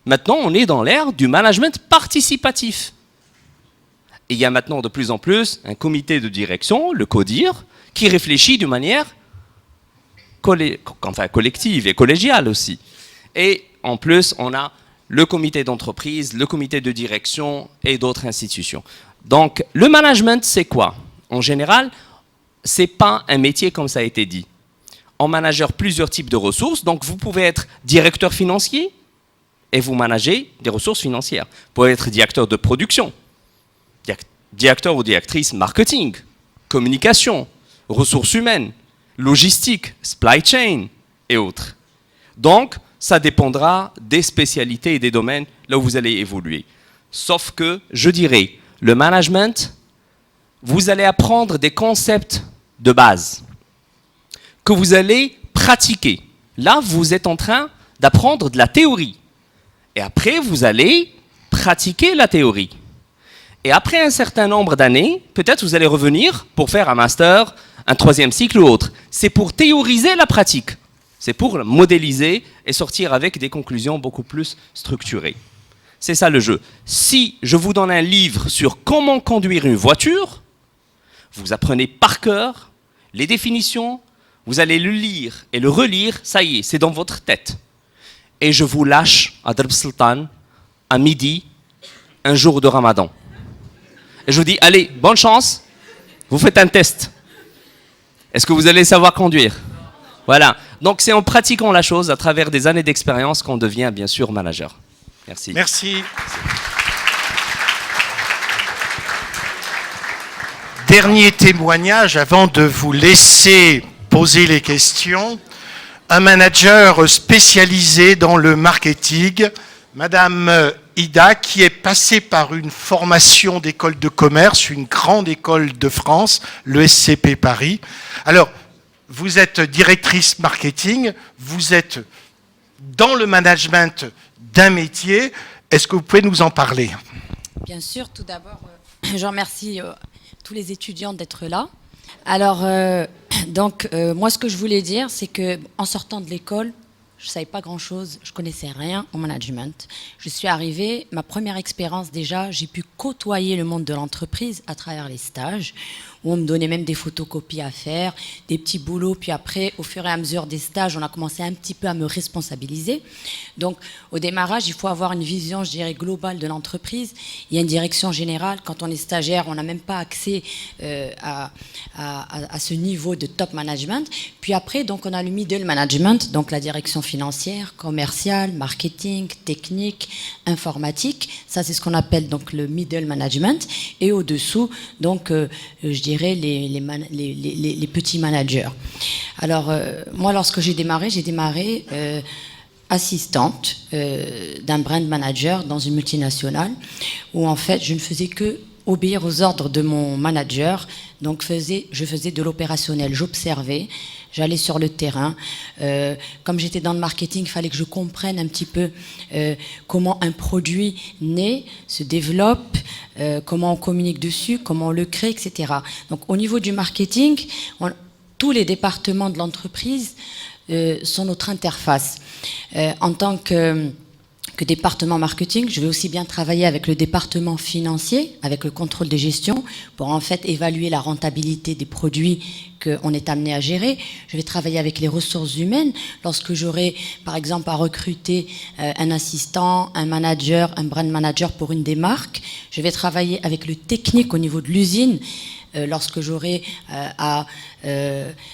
Maintenant, on est dans l'ère du management participatif. Et il y a maintenant de plus en plus un comité de direction, le CODIR, qui réfléchit de manière collective et collégiale aussi. Et en plus, on a le comité d'entreprise, le comité de direction et d'autres institutions. Donc, le management, c'est quoi? En général, ce n'est pas un métier comme ça a été dit. On manage plusieurs types de ressources. Donc, vous pouvez être directeur financier et vous managez des ressources financières. Vous pouvez être directeur de production, directeur ou directrice marketing, communication, ressources humaines, logistique, supply chain et autres. Donc, ça dépendra des spécialités et des domaines là où vous allez évoluer. Sauf que, je dirais, le management, vous allez apprendre des concepts de base que vous allez pratiquer. Là, vous êtes en train d'apprendre de la théorie. Et après, vous allez pratiquer la théorie. Et après un certain nombre d'années, peut-être vous allez revenir pour faire un master, un 3e cycle ou autre. C'est pour théoriser la pratique. C'est pour modéliser et sortir avec des conclusions beaucoup plus structurées. C'est ça le jeu. Si je vous donne un livre sur comment conduire une voiture, vous apprenez par cœur les définitions, vous allez le lire et le relire, ça y est, c'est dans votre tête. Et je vous lâche à Darb Sultan à midi, un jour de Ramadan. Et je vous dis, allez, bonne chance, vous faites un test. Est-ce que vous allez savoir conduire? Voilà. Donc c'est en pratiquant la chose, à travers des années d'expérience, qu'on devient bien sûr manager. Merci. Merci. Dernier témoignage avant de vous laisser poser les questions. Un manager spécialisé dans le marketing, Madame Ida, qui est passée par une formation d'école de commerce, une grande école de France, le SCP Paris. Alors, vous êtes directrice marketing, vous êtes dans le management d'un métier. Est-ce que vous pouvez nous en parler? Bien sûr, tout d'abord, je remercie tous les étudiants d'être là. Alors, moi, ce que je voulais dire, c'est qu'en sortant de l'école, je ne savais pas grand-chose, je ne connaissais rien au management. Je suis arrivée, ma première expérience déjà, j'ai pu côtoyer le monde de l'entreprise à travers les stages, où on me donnait même des photocopies à faire, des petits boulots, puis après, au fur et à mesure des stages, on a commencé un petit peu à me responsabiliser. Donc, au démarrage, il faut avoir une vision, je dirais, globale de l'entreprise. Il y a une direction générale. Quand on est stagiaire, on n'a même pas accès à ce niveau de top management. Puis après, donc, on a le middle management, donc la direction financière, commerciale, marketing, technique, informatique. Ça, c'est ce qu'on appelle donc le middle management. Et au-dessous, donc, je dirais les petits managers. Alors, moi, lorsque j'ai démarré assistante d'un brand manager dans une multinationale, où en fait, je ne faisais que obéir aux ordres de mon manager. Donc, je faisais de l'opérationnel, j'observais, j'allais sur le terrain. Comme j'étais dans le marketing, il fallait que je comprenne un petit peu comment un produit naît, se développe, comment on communique dessus, comment on le crée, etc. Donc, au niveau du marketing, tous les départements de l'entreprise sont notre interface. En tant que département marketing, je vais aussi bien travailler avec le département financier, avec le contrôle de gestion, pour en fait évaluer la rentabilité des produits qu'on est amené à gérer. Je vais travailler avec les ressources humaines, lorsque j'aurai par exemple à recruter un assistant, un manager, un brand manager pour une des marques. Je vais travailler avec le technique au niveau de l'usine, lorsque j'aurai à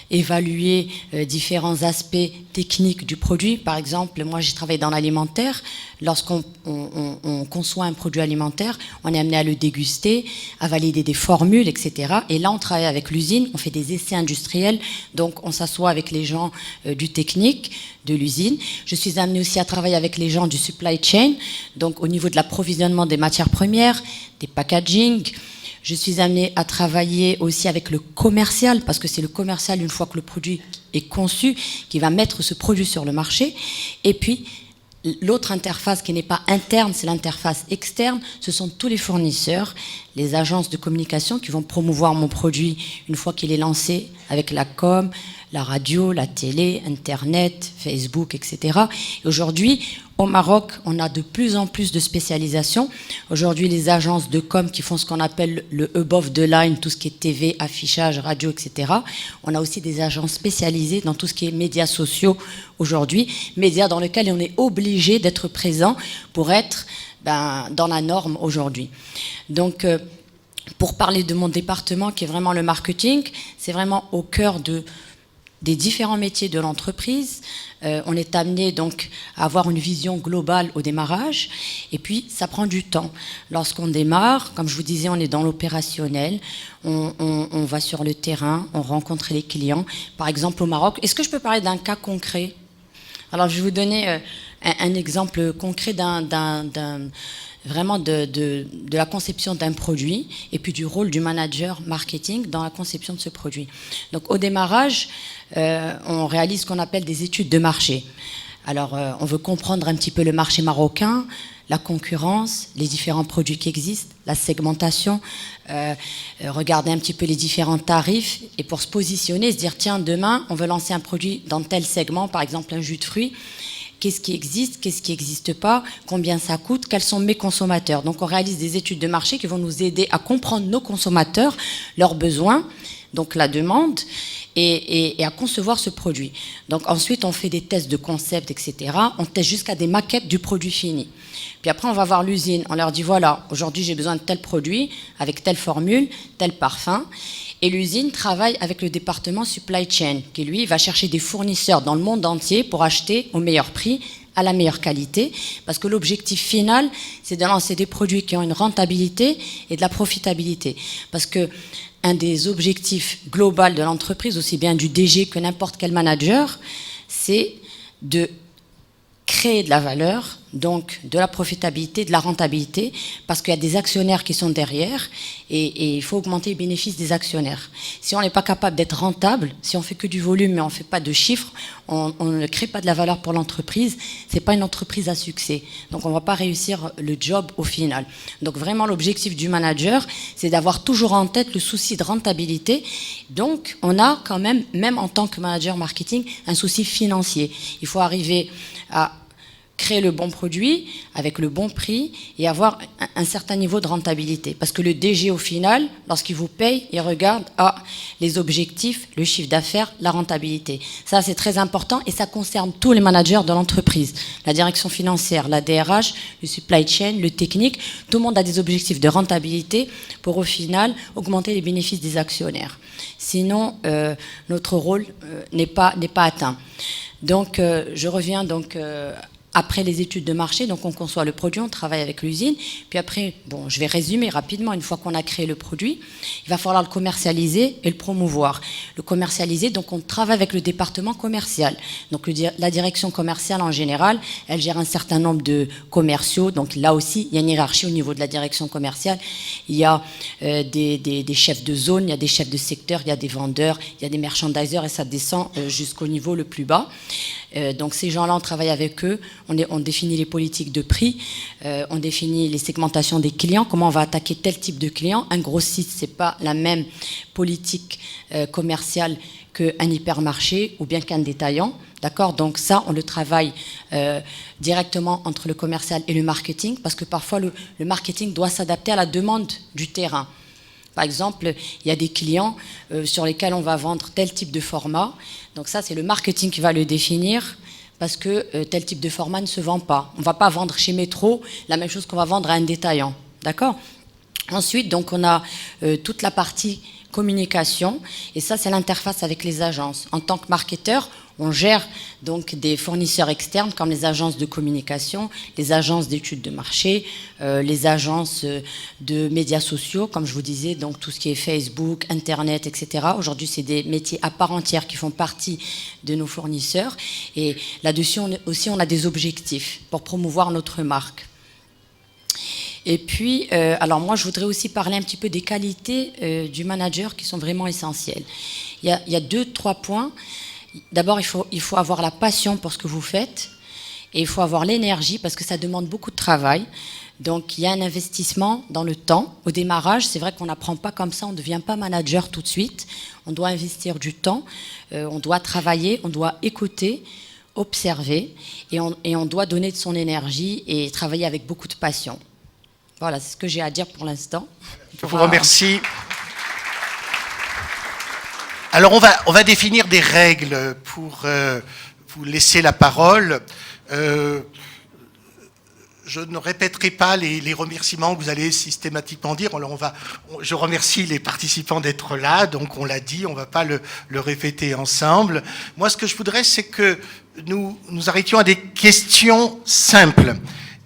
évaluer différents aspects techniques du produit. Par exemple, moi j'ai travaillé dans l'alimentaire. Lorsqu'on on conçoit un produit alimentaire, on est amené à le déguster, à valider des formules, etc. Et là, on travaille avec l'usine, on fait des essais industriels, donc on s'assoit avec les gens du technique, de l'usine. Je suis amenée aussi à travailler avec les gens du supply chain, donc au niveau de l'approvisionnement des matières premières, des packaging. Je suis amenée à travailler aussi avec le commercial, parce que c'est le commercial, une fois que le produit est conçu, qui va mettre ce produit sur le marché. Et puis, l'autre interface qui n'est pas interne, c'est l'interface externe. Ce sont tous les fournisseurs, les agences de communication qui vont promouvoir mon produit une fois qu'il est lancé avec la com, la radio, la télé, Internet, Facebook, etc. Et aujourd'hui, au Maroc, on a de plus en plus de spécialisation. Aujourd'hui, les agences de com qui font ce qu'on appelle le above the line, tout ce qui est TV, affichage, radio, etc. On a aussi des agences spécialisées dans tout ce qui est médias sociaux aujourd'hui, médias dans lesquels on est obligé d'être présent pour être dans la norme aujourd'hui. Donc, pour parler de mon département, qui est vraiment le marketing, c'est vraiment au cœur des différents métiers de l'entreprise. On est amené donc à avoir une vision globale au démarrage, et puis ça prend du temps. Lorsqu'on démarre, comme je vous disais, on est dans l'opérationnel, on va sur le terrain, on rencontre les clients. Par exemple au Maroc, est-ce que je peux parler d'un cas concret? Alors je vais vous donner un exemple concret vraiment de la conception d'un produit et puis du rôle du manager marketing dans la conception de ce produit. Donc au démarrage, on réalise ce qu'on appelle des études de marché. Alors on veut comprendre un petit peu le marché marocain, la concurrence, les différents produits qui existent, la segmentation, regarder un petit peu les différents tarifs et pour se positionner, se dire tiens, demain on veut lancer un produit dans tel segment, par exemple un jus de fruits. Qu'est-ce qui existe, qu'est-ce qui n'existe pas, combien ça coûte, quels sont mes consommateurs. Donc on réalise des études de marché qui vont nous aider à comprendre nos consommateurs, leurs besoins, donc la demande, et à concevoir ce produit. Donc ensuite on fait des tests de concept, etc. On teste jusqu'à des maquettes du produit fini. Puis après on va voir l'usine, on leur dit voilà, aujourd'hui j'ai besoin de tel produit, avec telle formule, tel parfum. Et l'usine travaille avec le département supply chain, qui lui va chercher des fournisseurs dans le monde entier pour acheter au meilleur prix, à la meilleure qualité, parce que l'objectif final, c'est de lancer des produits qui ont une rentabilité et de la profitabilité. Parce que un des objectifs globaux de l'entreprise, aussi bien du DG que n'importe quel manager, c'est de créer de la valeur, donc de la profitabilité, de la rentabilité, parce qu'il y a des actionnaires qui sont derrière et il faut augmenter les bénéfices des actionnaires. Si on n'est pas capable d'être rentable, si on fait que du volume mais on ne fait pas de chiffres, on ne crée pas de la valeur pour l'entreprise, c'est pas une entreprise à succès. Donc on ne va pas réussir le job au final. Donc vraiment l'objectif du manager, c'est d'avoir toujours en tête le souci de rentabilité. Donc on a quand même en tant que manager marketing, un souci financier. Il faut arriver à créer le bon produit avec le bon prix et avoir un certain niveau de rentabilité. Parce que le DG, au final, lorsqu'il vous paye, il regarde les objectifs, le chiffre d'affaires, la rentabilité. Ça, c'est très important et ça concerne tous les managers de l'entreprise. La direction financière, la DRH, le supply chain, le technique, tout le monde a des objectifs de rentabilité pour, au final, augmenter les bénéfices des actionnaires. Sinon, notre rôle n'est pas atteint. Donc, je reviens donc après les études de marché, donc on conçoit le produit, on travaille avec l'usine, puis après, bon, je vais résumer rapidement, une fois qu'on a créé le produit, il va falloir le commercialiser et le promouvoir. Le commercialiser, donc on travaille avec le département commercial. Donc la direction commerciale en général, elle gère un certain nombre de commerciaux, donc là aussi, il y a une hiérarchie au niveau de la direction commerciale. Il y a des chefs de zone, il y a des chefs de secteur, il y a des vendeurs, il y a des merchandisers et ça descend jusqu'au niveau le plus bas. Donc ces gens-là, on travaille avec eux, on définit les politiques de prix, on définit les segmentations des clients, comment on va attaquer tel type de client. Un grossiste, c'est pas la même politique commerciale qu'un hypermarché ou bien qu'un détaillant. D'accord ? Donc ça, on le travaille directement entre le commercial et le marketing, parce que parfois le marketing doit s'adapter à la demande du terrain. Par exemple, il y a des clients sur lesquels on va vendre tel type de format. Donc ça, c'est le marketing qui va le définir parce que tel type de format ne se vend pas. On ne va pas vendre chez Métro la même chose qu'on va vendre à un détaillant. D'accord ? Ensuite, donc, on a toute la partie communication. Et ça, c'est l'interface avec les agences. En tant que marketeur, on gère donc des fournisseurs externes comme les agences de communication, les agences d'études de marché, les agences de médias sociaux, comme je vous disais, donc tout ce qui est Facebook, Internet, etc. Aujourd'hui, c'est des métiers à part entière qui font partie de nos fournisseurs. Et là-dessus, on a des objectifs pour promouvoir notre marque. Et puis, alors moi, je voudrais aussi parler un petit peu des qualités du manager qui sont vraiment essentielles. Il y a 2-3 points. D'abord, il faut avoir la passion pour ce que vous faites et il faut avoir l'énergie parce que ça demande beaucoup de travail. Donc, il y a un investissement dans le temps. Au démarrage, c'est vrai qu'on n'apprend pas comme ça, on ne devient pas manager tout de suite. On doit investir du temps, on doit travailler, on doit écouter, observer et on doit donner de son énergie et travailler avec beaucoup de passion. Voilà, c'est ce que j'ai à dire pour l'instant. Je vous remercie. Alors, on va définir des règles pour vous laisser la parole. Je ne répéterai pas les remerciements que vous allez systématiquement dire. Alors je remercie les participants d'être là, donc on l'a dit, on ne va pas le répéter ensemble. Moi, ce que je voudrais, c'est que nous arrêtions à des questions simples.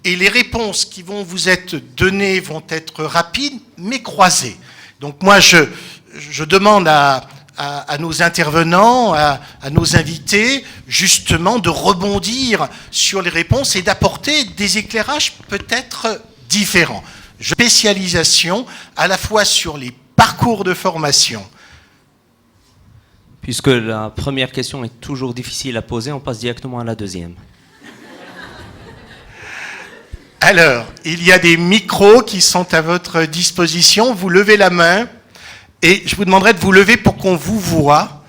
Et les réponses qui vont vous être données vont être rapides, mais croisées. Donc moi, je demande à nos intervenants, à nos invités, justement de rebondir sur les réponses et d'apporter des éclairages peut-être différents. Spécialisation à la fois sur les parcours de formation. Puisque la première question est toujours difficile à poser, on passe directement à la deuxième. Alors, il y a des micros qui sont à votre disposition. Vous levez la main. Et je vous demanderai de vous lever pour qu'on vous voit.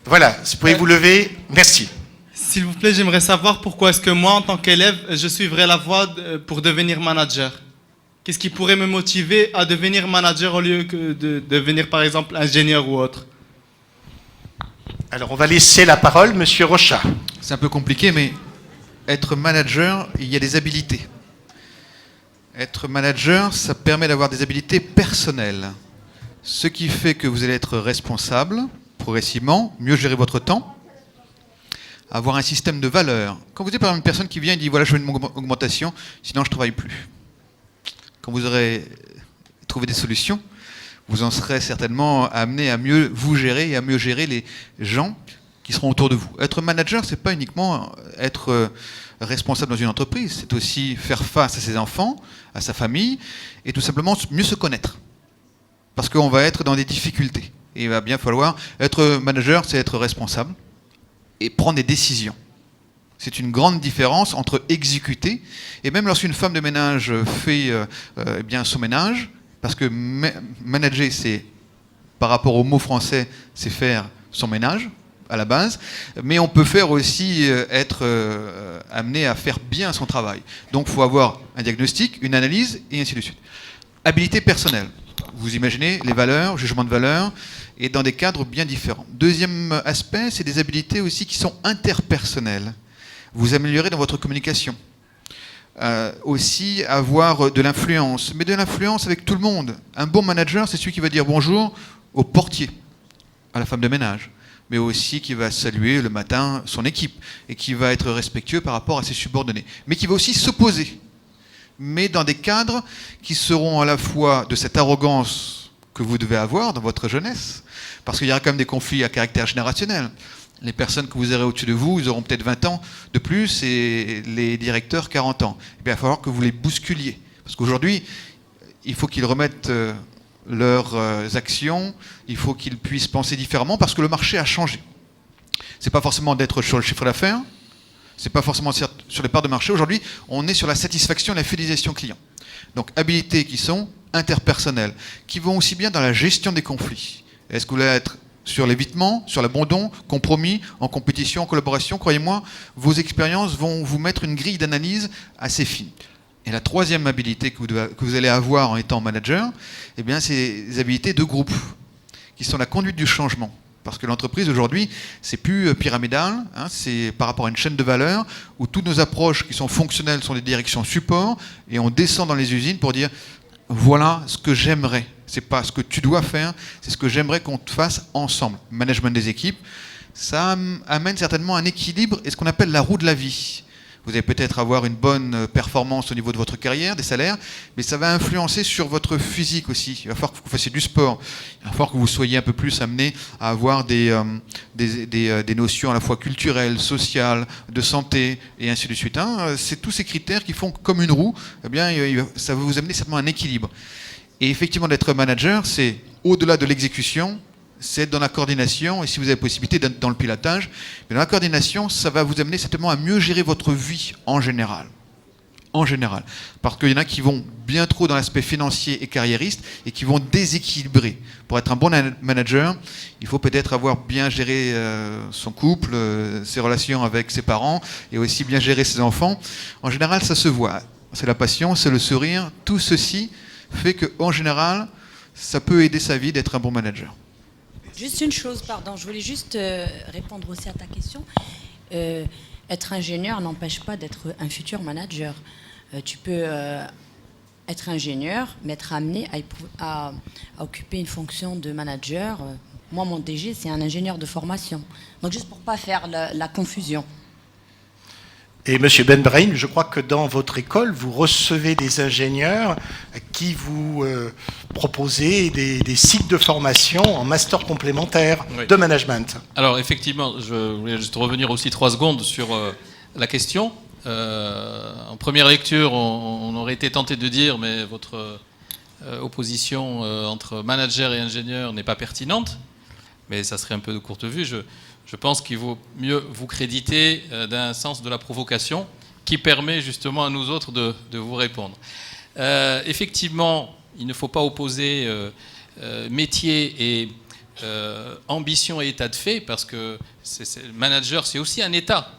Voilà, vous pouvez vous lever. Merci. S'il vous plaît, j'aimerais savoir pourquoi est-ce que moi, en tant qu'élève, je suivrais la voie pour devenir manager. Qu'est-ce qui pourrait me motiver à devenir manager au lieu que de devenir, par exemple, ingénieur ou autre? Alors, on va laisser la parole, Monsieur Rochat. C'est un peu compliqué, mais être manager, il y a des habilités. Être manager, ça permet d'avoir des habilités personnelles. Ce qui fait que vous allez être responsable, progressivement, mieux gérer votre temps, avoir un système de valeurs. Quand vous êtes par exemple une personne qui vient et dit « voilà, je veux une augmentation, sinon je ne travaille plus ». Quand vous aurez trouvé des solutions, vous en serez certainement amené à mieux vous gérer et à mieux gérer les gens qui seront autour de vous. Être manager, ce n'est pas uniquement être responsable dans une entreprise, c'est aussi faire face à ses enfants, à sa famille, et tout simplement mieux se connaître. Parce qu'on va être dans des difficultés. Et il va bien falloir être manager, c'est être responsable et prendre des décisions. C'est une grande différence entre exécuter, et même lorsqu'une femme de ménage fait eh bien son ménage, parce que manager, c'est, par rapport au mot français, c'est faire son ménage, à la base, mais on peut faire aussi être amené à faire bien son travail. Donc il faut avoir un diagnostic, une analyse, et ainsi de suite. Habilité personnelle. Vous imaginez les valeurs, jugement de valeur, et dans des cadres bien différents. Deuxième aspect, c'est des habilités aussi qui sont interpersonnelles. Vous améliorez dans votre communication. Aussi avoir de l'influence, mais de l'influence avec tout le monde. Un bon manager, c'est celui qui va dire bonjour au portier, à la femme de ménage, mais aussi qui va saluer le matin son équipe et qui va être respectueux par rapport à ses subordonnés, mais qui va aussi s'opposer, mais dans des cadres qui seront à la fois de cette arrogance que vous devez avoir dans votre jeunesse, parce qu'il y aura quand même des conflits à caractère générationnel. Les personnes que vous aurez au-dessus de vous, ils auront peut-être 20 ans de plus et les directeurs 40 ans. Eh bien, il va falloir que vous les bousculiez, parce qu'aujourd'hui, il faut qu'ils remettent leurs actions, il faut qu'ils puissent penser différemment parce que le marché a changé. C'est pas forcément d'être sur le chiffre d'affaires, c'est pas forcément sur les parts de marché. Aujourd'hui, on est sur la satisfaction et la fidélisation client. Donc, habilités qui sont interpersonnelles, qui vont aussi bien dans la gestion des conflits. Est-ce que vous voulez être sur l'évitement, sur l'abandon, compromis, en compétition, en collaboration? Croyez-moi, vos expériences vont vous mettre une grille d'analyse assez fine. Et la troisième habilité que vous allez avoir en étant manager, eh bien, c'est les habilités de groupe, qui sont la conduite du changement. Parce que l'entreprise, aujourd'hui, c'est plus pyramidal, hein, c'est par rapport à une chaîne de valeur, où toutes nos approches qui sont fonctionnelles sont des directions support, et on descend dans les usines pour dire, voilà ce que j'aimerais. C'est pas ce que tu dois faire, c'est ce que j'aimerais qu'on te fasse ensemble. Management des équipes, ça amène certainement un équilibre et ce qu'on appelle la roue de la vie. Vous allez peut-être avoir une bonne performance au niveau de votre carrière, des salaires, mais ça va influencer sur votre physique aussi. Il va falloir que vous fassiez du sport. Il va falloir que vous soyez un peu plus amené à avoir des notions à la fois culturelles, sociales, de santé, et ainsi de suite. Hein. C'est tous ces critères qui font que, comme une roue, eh bien, ça va vous amener certainement un équilibre. Et effectivement, d'être manager, c'est au-delà de l'exécution, c'est être dans la coordination, et si vous avez la possibilité d'être dans le pilotage, mais dans la coordination, ça va vous amener certainement à mieux gérer votre vie en général. En général. Parce qu'il y en a qui vont bien trop dans l'aspect financier et carriériste, et qui vont déséquilibrer. Pour être un bon manager, il faut peut-être avoir bien géré son couple, ses relations avec ses parents, et aussi bien gérer ses enfants. En général, ça se voit. C'est la passion, c'est le sourire. Tout ceci fait qu'en général, ça peut aider sa vie d'être un bon manager. Juste une chose, pardon, je voulais juste répondre aussi à ta question. Être ingénieur n'empêche pas d'être un futur manager. Tu peux être ingénieur, mais être amené à occuper une fonction de manager. Moi, mon DG, c'est un ingénieur de formation. Donc, juste pour ne pas faire la confusion. Et Monsieur Benbrain, je crois que dans votre école, vous recevez des ingénieurs qui vous proposez des cycles de formation en master complémentaire de management. Alors effectivement, je voulais juste revenir aussi 3 secondes sur la question. En première lecture, on aurait été tenté de dire, mais votre opposition entre manager et ingénieur n'est pas pertinente, mais ça serait un peu de courte vue. Je pense qu'il vaut mieux vous créditer d'un sens de la provocation qui permet justement à nous autres de vous répondre. Effectivement, il ne faut pas opposer métier et ambition et état de fait, parce que le manager, c'est aussi un état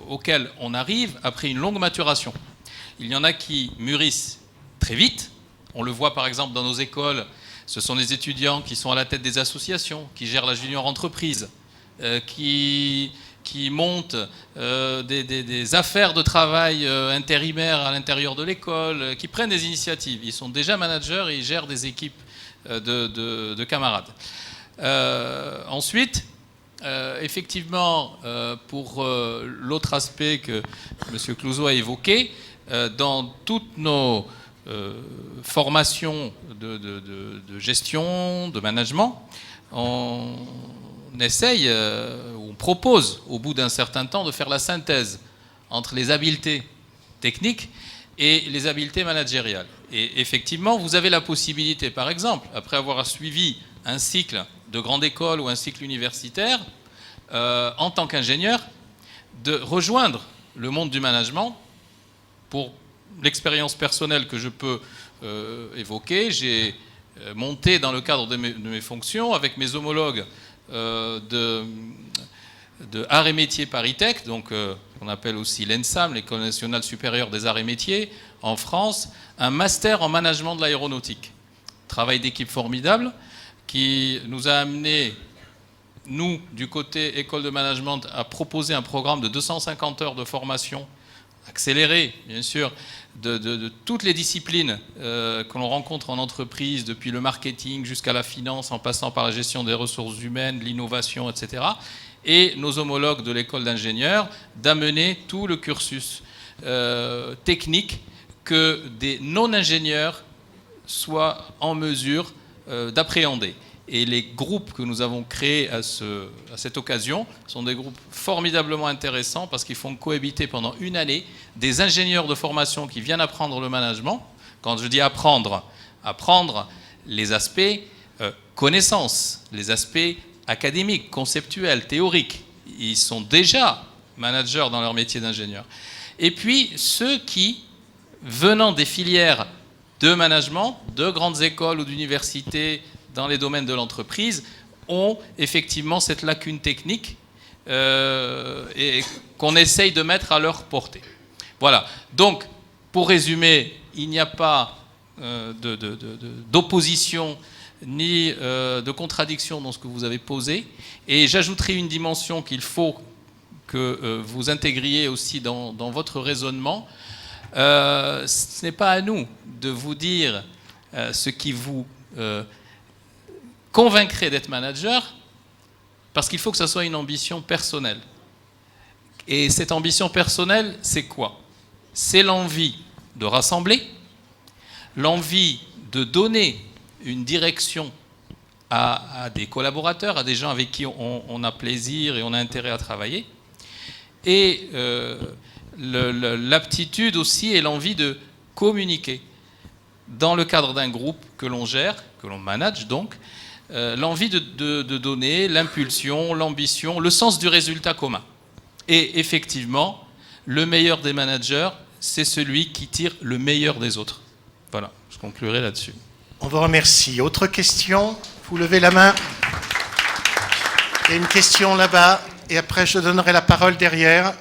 auquel on arrive après une longue maturation. Il y en a qui mûrissent très vite. On le voit par exemple dans nos écoles. Ce sont les étudiants qui sont à la tête des associations, qui gèrent la junior entreprise, qui montent des affaires de travail intérimaires à l'intérieur de l'école, qui prennent des initiatives. Ils sont déjà managers et ils gèrent des équipes de camarades. Ensuite, effectivement, pour l'autre aspect que M. Clouzot a évoqué, dans toutes nos formations de gestion, de management, on essaye, on propose au bout d'un certain temps de faire la synthèse entre les habiletés techniques et les habiletés managériales. Et effectivement, vous avez la possibilité, par exemple, après avoir suivi un cycle de grande école ou un cycle universitaire, en tant qu'ingénieur, de rejoindre le monde du management. Pour l'expérience personnelle que je peux évoquer, j'ai monté dans le cadre de mes fonctions avec mes homologues de Arts et Métiers ParisTech, donc qu'on appelle aussi l'ENSAM, l'École nationale supérieure des arts et métiers, en France, un master en management de l'aéronautique. Travail d'équipe formidable qui nous a amené, nous, du côté école de management, à proposer un programme de 250 heures de formation accélérée, bien sûr, de toutes les disciplines que l'on rencontre en entreprise, depuis le marketing jusqu'à la finance, en passant par la gestion des ressources humaines, l'innovation, etc. Et nos homologues de l'école d'ingénieurs d'amener tout le cursus technique que des non-ingénieurs soient en mesure d'appréhender. Et les groupes que nous avons créés à cette occasion sont des groupes formidablement intéressants parce qu'ils font cohabiter pendant une année des ingénieurs de formation qui viennent apprendre le management. Quand je dis apprendre les aspects connaissances, les aspects académiques, conceptuels, théoriques. Ils sont déjà managers dans leur métier d'ingénieur. Et puis ceux qui, venant des filières de management, de grandes écoles ou d'universités, dans les domaines de l'entreprise, ont effectivement cette lacune technique et qu'on essaye de mettre à leur portée. Voilà. Donc, pour résumer, il n'y a pas d'opposition ni de contradiction dans ce que vous avez posé. Et j'ajouterai une dimension qu'il faut que vous intégriez aussi dans votre raisonnement. Ce n'est pas à nous de vous dire ce qui vous convaincrait d'être manager, parce qu'il faut que ça soit une ambition personnelle. Et cette ambition personnelle, c'est quoi? C'est l'envie de rassembler, l'envie de donner une direction à des collaborateurs, à des gens avec qui on a plaisir et on a intérêt à travailler, et l'aptitude aussi et l'envie de communiquer dans le cadre d'un groupe que l'on gère, que l'on manage donc, l'envie de donner l'impulsion, l'ambition, le sens du résultat commun. Et effectivement, le meilleur des managers, c'est celui qui tire le meilleur des autres. Voilà, je conclurai là-dessus. On vous remercie. Autre question? Vous levez la main. Il y a une question là-bas, et après je donnerai la parole derrière.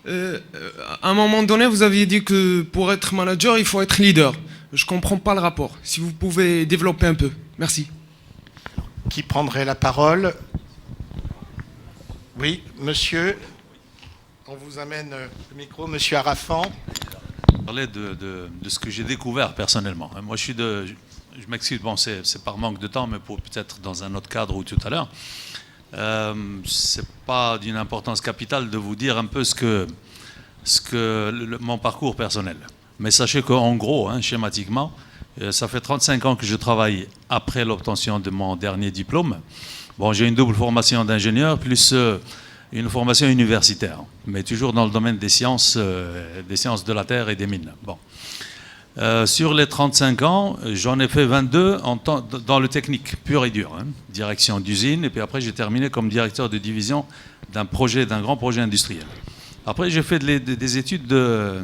À un moment donné, vous aviez dit que pour être manager, il faut être leader. Je ne comprends pas le rapport. Si vous pouvez développer un peu. Merci. Qui prendrait la parole? Oui, monsieur. On vous amène le micro, monsieur Arafan. Parler de ce que j'ai découvert personnellement. Moi, je m'excuse, bon, c'est par manque de temps, mais peut-être dans un autre cadre ou tout à l'heure. C'est pas d'une importance capitale de vous dire un peu mon parcours personnel. Mais sachez qu'en gros, schématiquement, ça fait 35 ans que je travaille après l'obtention de mon dernier diplôme. Bon, j'ai une double formation d'ingénieur plus une formation universitaire, mais toujours dans le domaine des sciences de la terre et des mines. Bon. Sur les 35 ans, j'en ai fait 22 dans le technique pur et dur, direction d'usine, et puis après j'ai terminé comme directeur de division d'un grand projet industriel. Après j'ai fait des études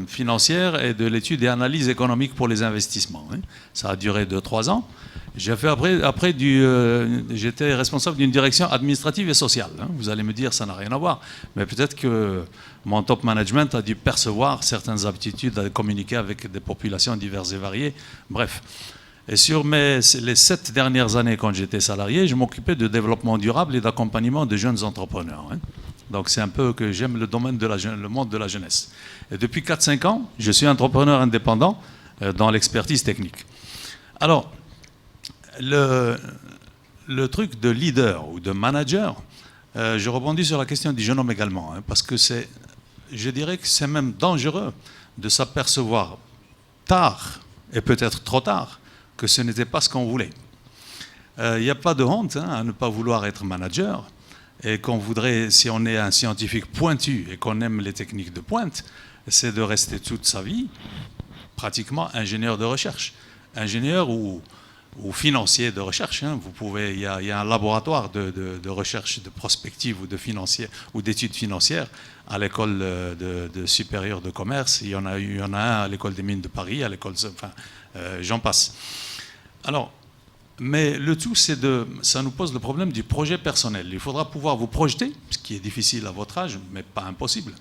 financières et de l'étude et analyse économique pour les investissements. Ça a duré 2-3 ans. J'ai fait j'étais responsable d'une direction administrative et sociale. Vous allez me dire, ça n'a rien à voir, mais peut-être que mon top management a dû percevoir certaines aptitudes à communiquer avec des populations diverses et variées. Bref. Et sur les 7 dernières années, quand j'étais salarié, je m'occupais de développement durable et d'accompagnement de jeunes entrepreneurs. Donc c'est un peu que j'aime le monde de la jeunesse. Et depuis 4-5 ans, je suis entrepreneur indépendant dans l'expertise technique. Alors, le truc de leader ou de manager, je rebondis sur la question du jeune homme également, parce que je dirais que c'est même dangereux de s'apercevoir tard, et peut-être trop tard, que ce n'était pas ce qu'on voulait. Il n'y a pas de honte à ne pas vouloir être manager, et qu'on voudrait, si on est un scientifique pointu et qu'on aime les techniques de pointe, c'est de rester toute sa vie pratiquement ingénieur de recherche. Ingénieur ou financier de recherche. Il y a un laboratoire de recherche de prospective ou d'études financières à l'école de supérieure de commerce. Il y en a un à l'école des mines de Paris, j'en passe. Alors, mais le tout, ça nous pose le problème du projet personnel. Il faudra pouvoir vous projeter, ce qui est difficile à votre âge, mais pas impossible,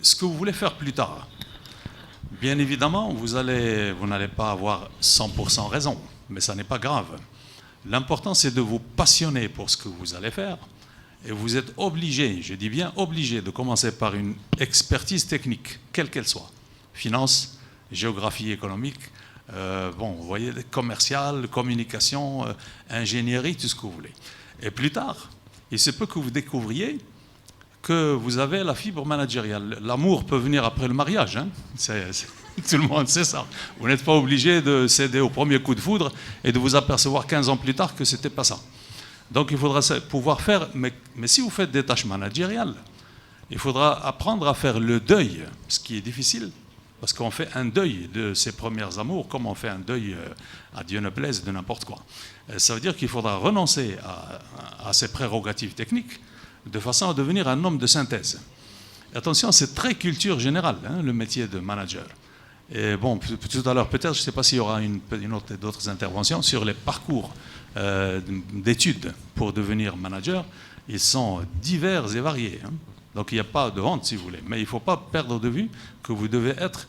ce que vous voulez faire plus tard. Bien évidemment, vous n'allez pas avoir 100% raison, mais ça n'est pas grave. L'important, c'est de vous passionner pour ce que vous allez faire. Et vous êtes obligé, je dis bien obligé, de commencer par une expertise technique, quelle qu'elle soit. Finance, géographie économique, vous voyez, commercial, communication, ingénierie, tout ce que vous voulez. Et plus tard, il se peut que vous découvriez que vous avez la fibre managériale. L'amour peut venir après le mariage. Tout le monde sait ça. Vous n'êtes pas obligé de céder au premier coup de foudre et de vous apercevoir 15 ans plus tard que ce n'était pas ça. Donc il faudra pouvoir faire, mais si vous faites des tâches managériales, il faudra apprendre à faire le deuil, ce qui est difficile, parce qu'on fait un deuil de ses premières amours, comme on fait un deuil, à Dieu ne plaise, de n'importe quoi. Ça veut dire qu'il faudra renoncer à ses prérogatives techniques, de façon à devenir un homme de synthèse. Et attention, c'est très culture générale, le métier de manager. Et bon, tout à l'heure, peut-être, je ne sais pas s'il y aura d'autres interventions sur les parcours d'études pour devenir manager. Ils sont divers et variés. Donc il n'y a pas de honte, si vous voulez. Mais il ne faut pas perdre de vue que vous devez être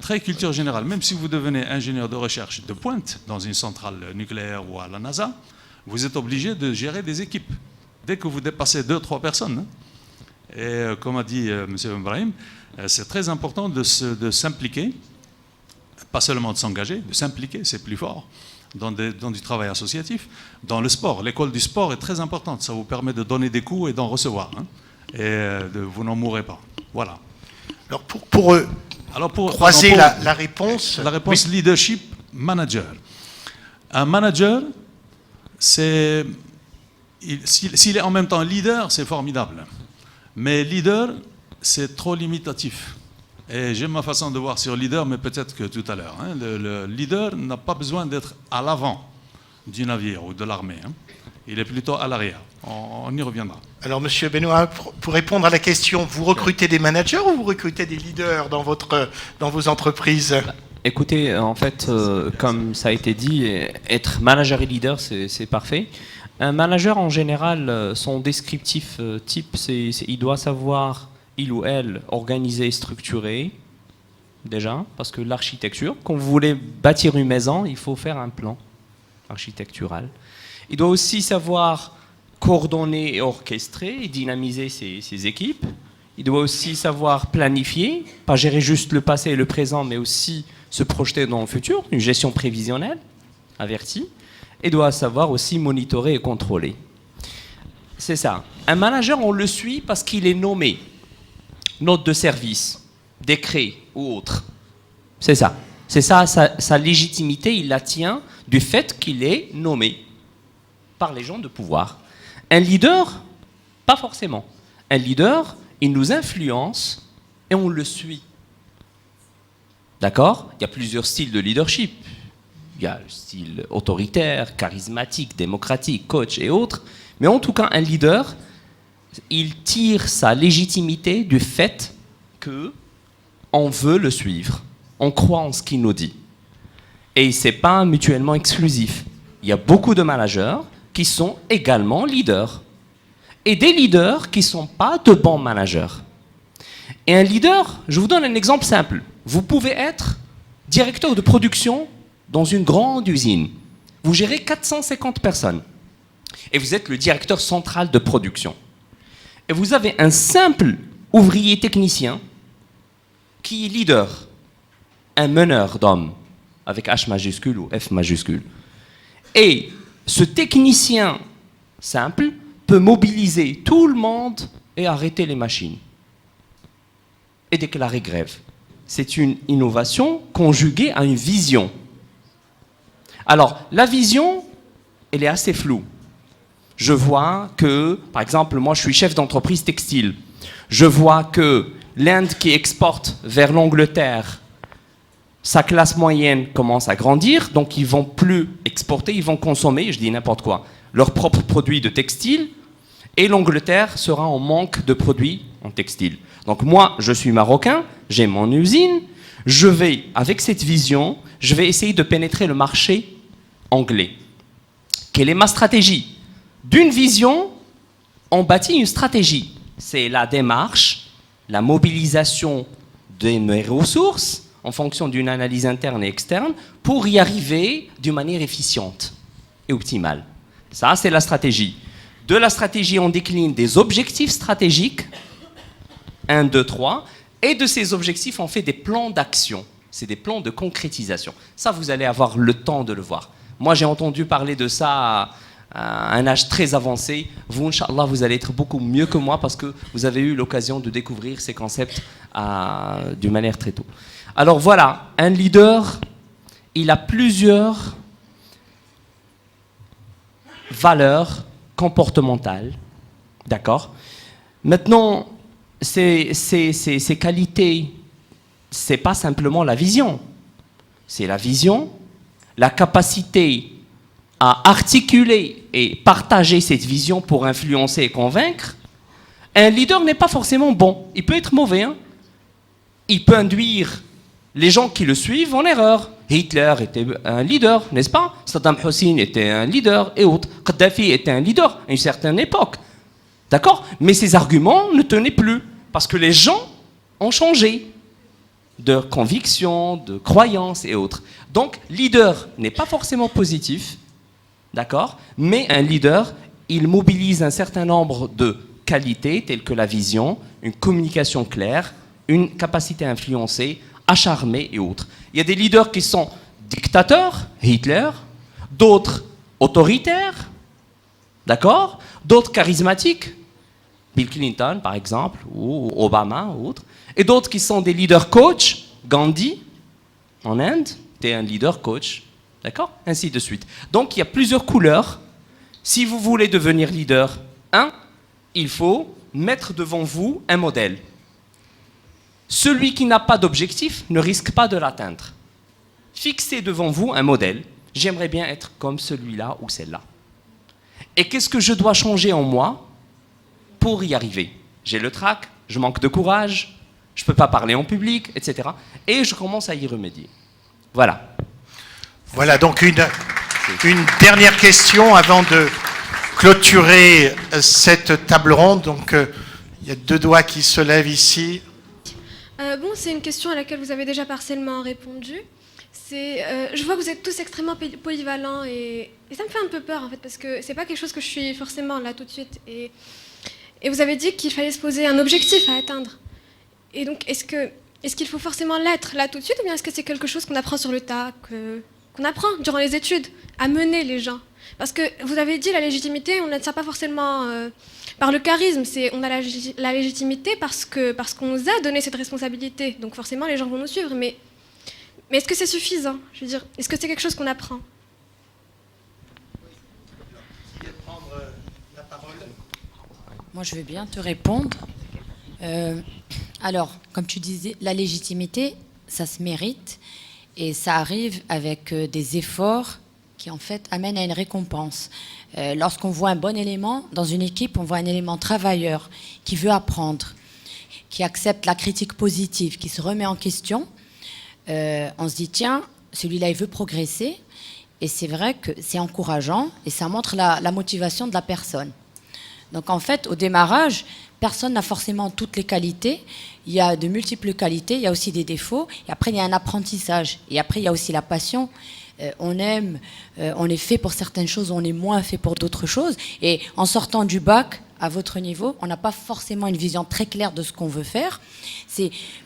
très culture générale. Même si vous devenez ingénieur de recherche de pointe dans une centrale nucléaire ou à la NASA, vous êtes obligé de gérer des équipes. Dès que vous dépassez 2-3 personnes, et comme a dit M. Ibrahim, c'est très important de s'impliquer pas seulement de s'engager, de s'impliquer, c'est plus fort, dans du travail associatif. Dans le sport, l'école du sport est très importante, ça vous permet de donner des coups et d'en recevoir, hein, et vous n'en mourrez pas. Voilà. Alors pour croiser pardon, la réponse... La réponse, oui. Leadership, manager. Un manager, s'il est en même temps leader, c'est formidable. Mais leader, c'est trop limitatif. Et j'ai ma façon de voir sur leader, mais peut-être que tout à l'heure. Hein, le leader n'a pas besoin d'être à l'avant du navire ou de l'armée. Hein. Il est plutôt à l'arrière. On y reviendra. Alors, Monsieur Benoît, pour répondre à la question, vous recrutez des managers ou vous recrutez des leaders dans vos entreprises ? Écoutez, en fait, comme ça a été dit, être manager et leader, c'est parfait. Un manager, en général, son descriptif type, il doit savoir, il ou elle, organiser et structurer, déjà, parce que l'architecture, quand vous voulez bâtir une maison, il faut faire un plan architectural. Il doit aussi savoir coordonner et orchestrer et dynamiser ses équipes. Il doit aussi savoir planifier, pas gérer juste le passé et le présent, mais aussi se projeter dans le futur, une gestion prévisionnelle, avertie. Et doit savoir aussi monitorer et contrôler. C'est ça. Un manager, on le suit parce qu'il est nommé. Note de service, décret ou autre. C'est ça. C'est ça, sa légitimité, il la tient du fait qu'il est nommé par les gens de pouvoir. Un leader, pas forcément. Un leader, il nous influence et on le suit. D'accord ? Il y a plusieurs styles de leadership. Il y a le style autoritaire, charismatique, démocratique, coach et autres. Mais en tout cas, un leader, il tire sa légitimité du fait qu'on veut le suivre. On croit en ce qu'il nous dit. Et ce n'est pas mutuellement exclusif. Il y a beaucoup de managers qui sont également leaders. Et des leaders qui ne sont pas de bons managers. Et un leader, je vous donne un exemple simple. Vous pouvez être directeur de production dans une grande usine. Vous gérez 450 personnes. Et vous êtes le directeur central de production. Et vous avez un simple ouvrier technicien qui est leader, un meneur d'hommes, avec H majuscule ou F majuscule. Et ce technicien simple peut mobiliser tout le monde et arrêter les machines. Et déclarer grève. C'est une innovation conjuguée à une vision. Alors, la vision, elle est assez floue. Je vois que, par exemple, moi je suis chef d'entreprise textile. Je vois que l'Inde qui exporte vers l'Angleterre, sa classe moyenne commence à grandir, donc ils ne vont plus exporter, ils vont consommer, je dis n'importe quoi, leurs propres produits de textile, et l'Angleterre sera en manque de produits en textile. Donc moi, je suis marocain, j'ai mon usine, je vais, avec cette vision, je vais essayer de pénétrer le marché anglais. Quelle est ma stratégie ? D'une vision, on bâtit une stratégie. C'est la démarche, la mobilisation de mes ressources en fonction d'une analyse interne et externe pour y arriver d'une manière efficiente et optimale. Ça, c'est la stratégie. De la stratégie, on décline des objectifs stratégiques, 1, 2, 3, et de ces objectifs, on fait des plans d'action. C'est des plans de concrétisation. Ça, vous allez avoir le temps de le voir. Moi, j'ai entendu parler de ça à un âge très avancé. Vous, Inch'Allah, vous allez être beaucoup mieux que moi parce que vous avez eu l'occasion de découvrir ces concepts d'une manière très tôt. Alors voilà, un leader, il a plusieurs valeurs comportementales. D'accord ? Maintenant, ces qualités, c'est pas simplement la vision. C'est la vision, la capacité à articuler et partager cette vision pour influencer et convaincre. Un leader n'est pas forcément bon. Il peut être mauvais. Hein. Il peut induire les gens qui le suivent en erreur. Hitler était un leader, n'est-ce pas ? Saddam Hussein était un leader et autres. Kadhafi était un leader à une certaine époque. D'accord ? Mais ces arguments ne tenaient plus parce que les gens ont changé de conviction, de croyance et autres. Donc, leader n'est pas forcément positif, d'accord ? Mais un leader, il mobilise un certain nombre de qualités telles que la vision, une communication claire, une capacité à influencer, acharnés et autres. Il y a des leaders qui sont dictateurs, Hitler, d'autres autoritaires, d'accord, d'autres charismatiques, Bill Clinton par exemple, ou Obama ou autres, et d'autres qui sont des leaders coach, Gandhi en Inde, était un leader coach, d'accord, ainsi de suite. Donc il y a plusieurs couleurs. Si vous voulez devenir leader, il faut mettre devant vous un modèle. Celui qui n'a pas d'objectif ne risque pas de l'atteindre. Fixez devant vous un modèle. J'aimerais bien être comme celui-là ou celle-là. Et qu'est-ce que je dois changer en moi pour y arriver? J'ai le trac, je manque de courage, je ne peux pas parler en public, etc. Et je commence à y remédier. Voilà. Voilà, donc une dernière question avant de clôturer cette table ronde. Donc, il y a 2 doigts qui se lèvent ici. Bon, c'est une question à laquelle vous avez déjà partiellement répondu. Je vois que vous êtes tous extrêmement polyvalents et ça me fait un peu peur en fait parce que c'est pas quelque chose que je suis forcément là tout de suite. Et vous avez dit qu'il fallait se poser un objectif à atteindre. Et donc, est-ce qu'il faut forcément l'être là tout de suite ou bien est-ce que c'est quelque chose qu'on apprend sur le tas, qu'on apprend durant les études, à mener les gens? Parce que vous avez dit la légitimité, on n'atteint pas forcément par le charisme, on a la légitimité parce qu'on nous a donné cette responsabilité. Donc forcément, les gens vont nous suivre. Mais est-ce que c'est suffisant? Je veux dire, est-ce que c'est quelque chose qu'on apprend? Moi, je vais bien te répondre. Alors, comme tu disais, la légitimité, ça se mérite et ça arrive avec des efforts qui, en fait, amènent à une récompense. Lorsqu'on voit un bon élément dans une équipe, on voit un élément travailleur qui veut apprendre, qui accepte la critique positive, qui se remet en question. On se dit, tiens, celui-là, il veut progresser. Et c'est vrai que c'est encourageant et ça montre la motivation de la personne. Donc en fait, au démarrage, personne n'a forcément toutes les qualités. Il y a de multiples qualités, il y a aussi des défauts. Et après, il y a un apprentissage. Et après, il y a aussi la passion. On aime, on est fait pour certaines choses, on est moins fait pour d'autres choses. Et en sortant du bac, à votre niveau, on n'a pas forcément une vision très claire de ce qu'on veut faire.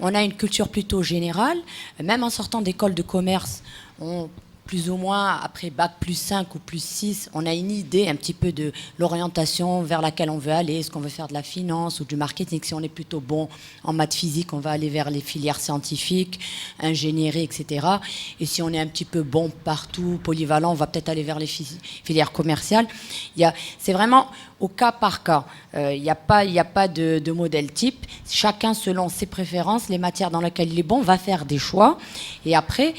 On a une culture plutôt générale. Même en sortant d'école de commerce, plus ou moins, après bac plus 5 ou plus 6, on a une idée un petit peu de l'orientation vers laquelle on veut aller. Est-ce qu'on veut faire de la finance ou du marketing? Si on est plutôt bon en maths physique, on va aller vers les filières scientifiques, ingénierie, etc. Et si on est un petit peu bon partout, polyvalent, on va peut-être aller vers les filières commerciales. C'est vraiment au cas par cas. Il n'y a pas de modèle type. Chacun, selon ses préférences, les matières dans lesquelles il est bon, va faire des choix. Et après,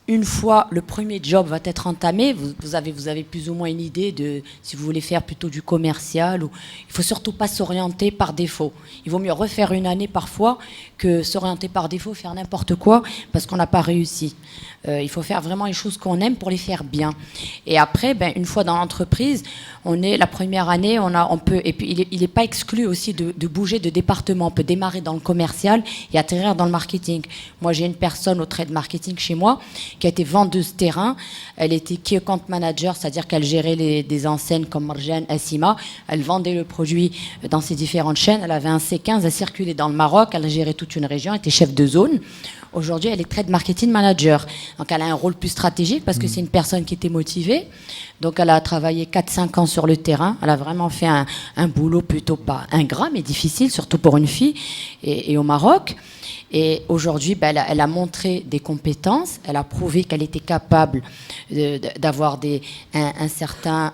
une fois le premier job va être entamé, vous avez plus ou moins une idée de si vous voulez faire plutôt du commercial. Il ne faut surtout pas s'orienter par défaut. Il vaut mieux refaire une année parfois que s'orienter par défaut, faire n'importe quoi parce qu'on n'a pas réussi. Il faut faire vraiment les choses qu'on aime pour les faire bien. Et après, une fois dans l'entreprise, la première année, on peut, et puis il n'est pas exclu aussi de bouger de département. On peut démarrer dans le commercial et atterrir dans le marketing. Moi, j'ai une personne au trade marketing chez moi qui a été vendeuse terrain. Elle était key account manager, c'est-à-dire qu'elle gérait des enseignes comme Marjan, Assima. Elle vendait le produit dans ses différentes chaînes. Elle avait un C15, elle circulait dans le Maroc, elle gérait toute une région, elle était chef de zone. Aujourd'hui, elle est trade marketing manager. Donc, elle a un rôle plus stratégique parce que c'est une personne qui était motivée. Donc, elle a travaillé 4-5 ans sur le terrain. Elle a vraiment fait un boulot plutôt pas ingrat, mais difficile, surtout pour une fille, et au Maroc. Et aujourd'hui, elle a montré des compétences. Elle a prouvé qu'elle était capable d'avoir un certain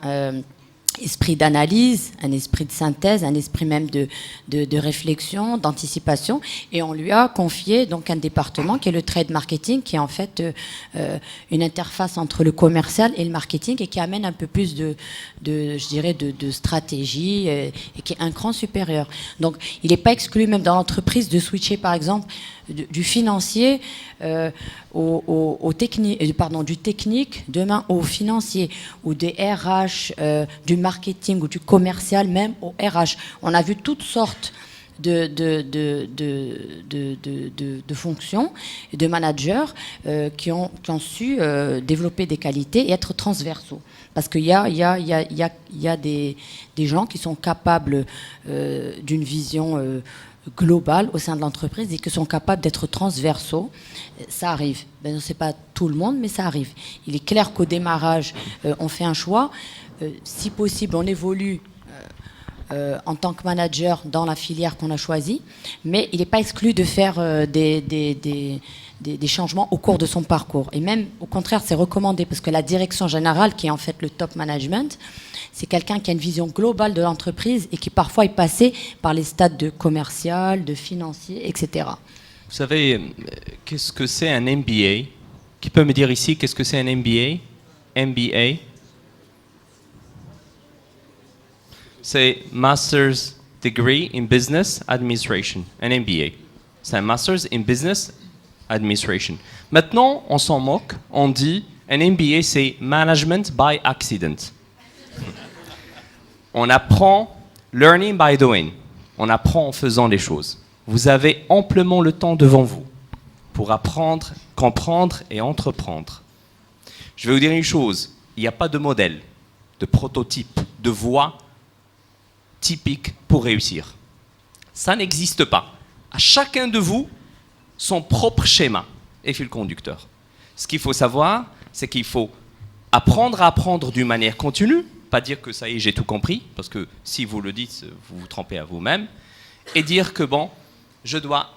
esprit d'analyse, un esprit de synthèse, un esprit même de réflexion, d'anticipation. Et on lui a confié donc un département qui est le trade marketing, qui est en fait une interface entre le commercial et le marketing et qui amène un peu plus de stratégie et qui est un cran supérieur. Donc, il n'est pas exclu même dans l'entreprise de switcher, par exemple, du financier du technique demain au financier, ou des RH, du marketing ou du commercial même au RH. On a vu toutes sortes de fonctions et de managers qui ont su développer des qualités et être transversaux. Parce qu'il y a des gens qui sont capables d'une vision globales au sein de l'entreprise et qui sont capables d'être transversaux. Ça arrive. Ben, ce n'est pas tout le monde, mais ça arrive. Il est clair qu'au démarrage, on fait un choix. Si possible, on évolue en tant que manager dans la filière qu'on a choisie, mais il n'est pas exclu de faire des changements au cours de son parcours. Et même, au contraire, c'est recommandé, parce que la direction générale, qui est en fait le top management, c'est quelqu'un qui a une vision globale de l'entreprise et qui parfois est passé par les stades de commercial, de financier, etc. Vous savez, qu'est-ce que c'est un MBA? Qui peut me dire ici qu'est-ce que c'est un MBA? MBA? C'est Master's Degree in Business Administration, un MBA. C'est un Master's in Business Administration. Maintenant, on s'en moque, on dit un MBA, c'est Management by Accident. On apprend learning by doing. On apprend en faisant les choses. Vous avez amplement le temps devant vous pour apprendre, comprendre et entreprendre. Je vais vous dire une chose, il n'y a pas de modèle, de prototype, de voie typique pour réussir. Ça n'existe pas. À chacun de vous, son propre schéma et fil conducteur. Ce qu'il faut savoir, c'est qu'il faut apprendre à apprendre d'une manière continue, pas dire que ça y est, j'ai tout compris, parce que si vous le dites, vous vous trompez à vous-même, et dire que bon, je dois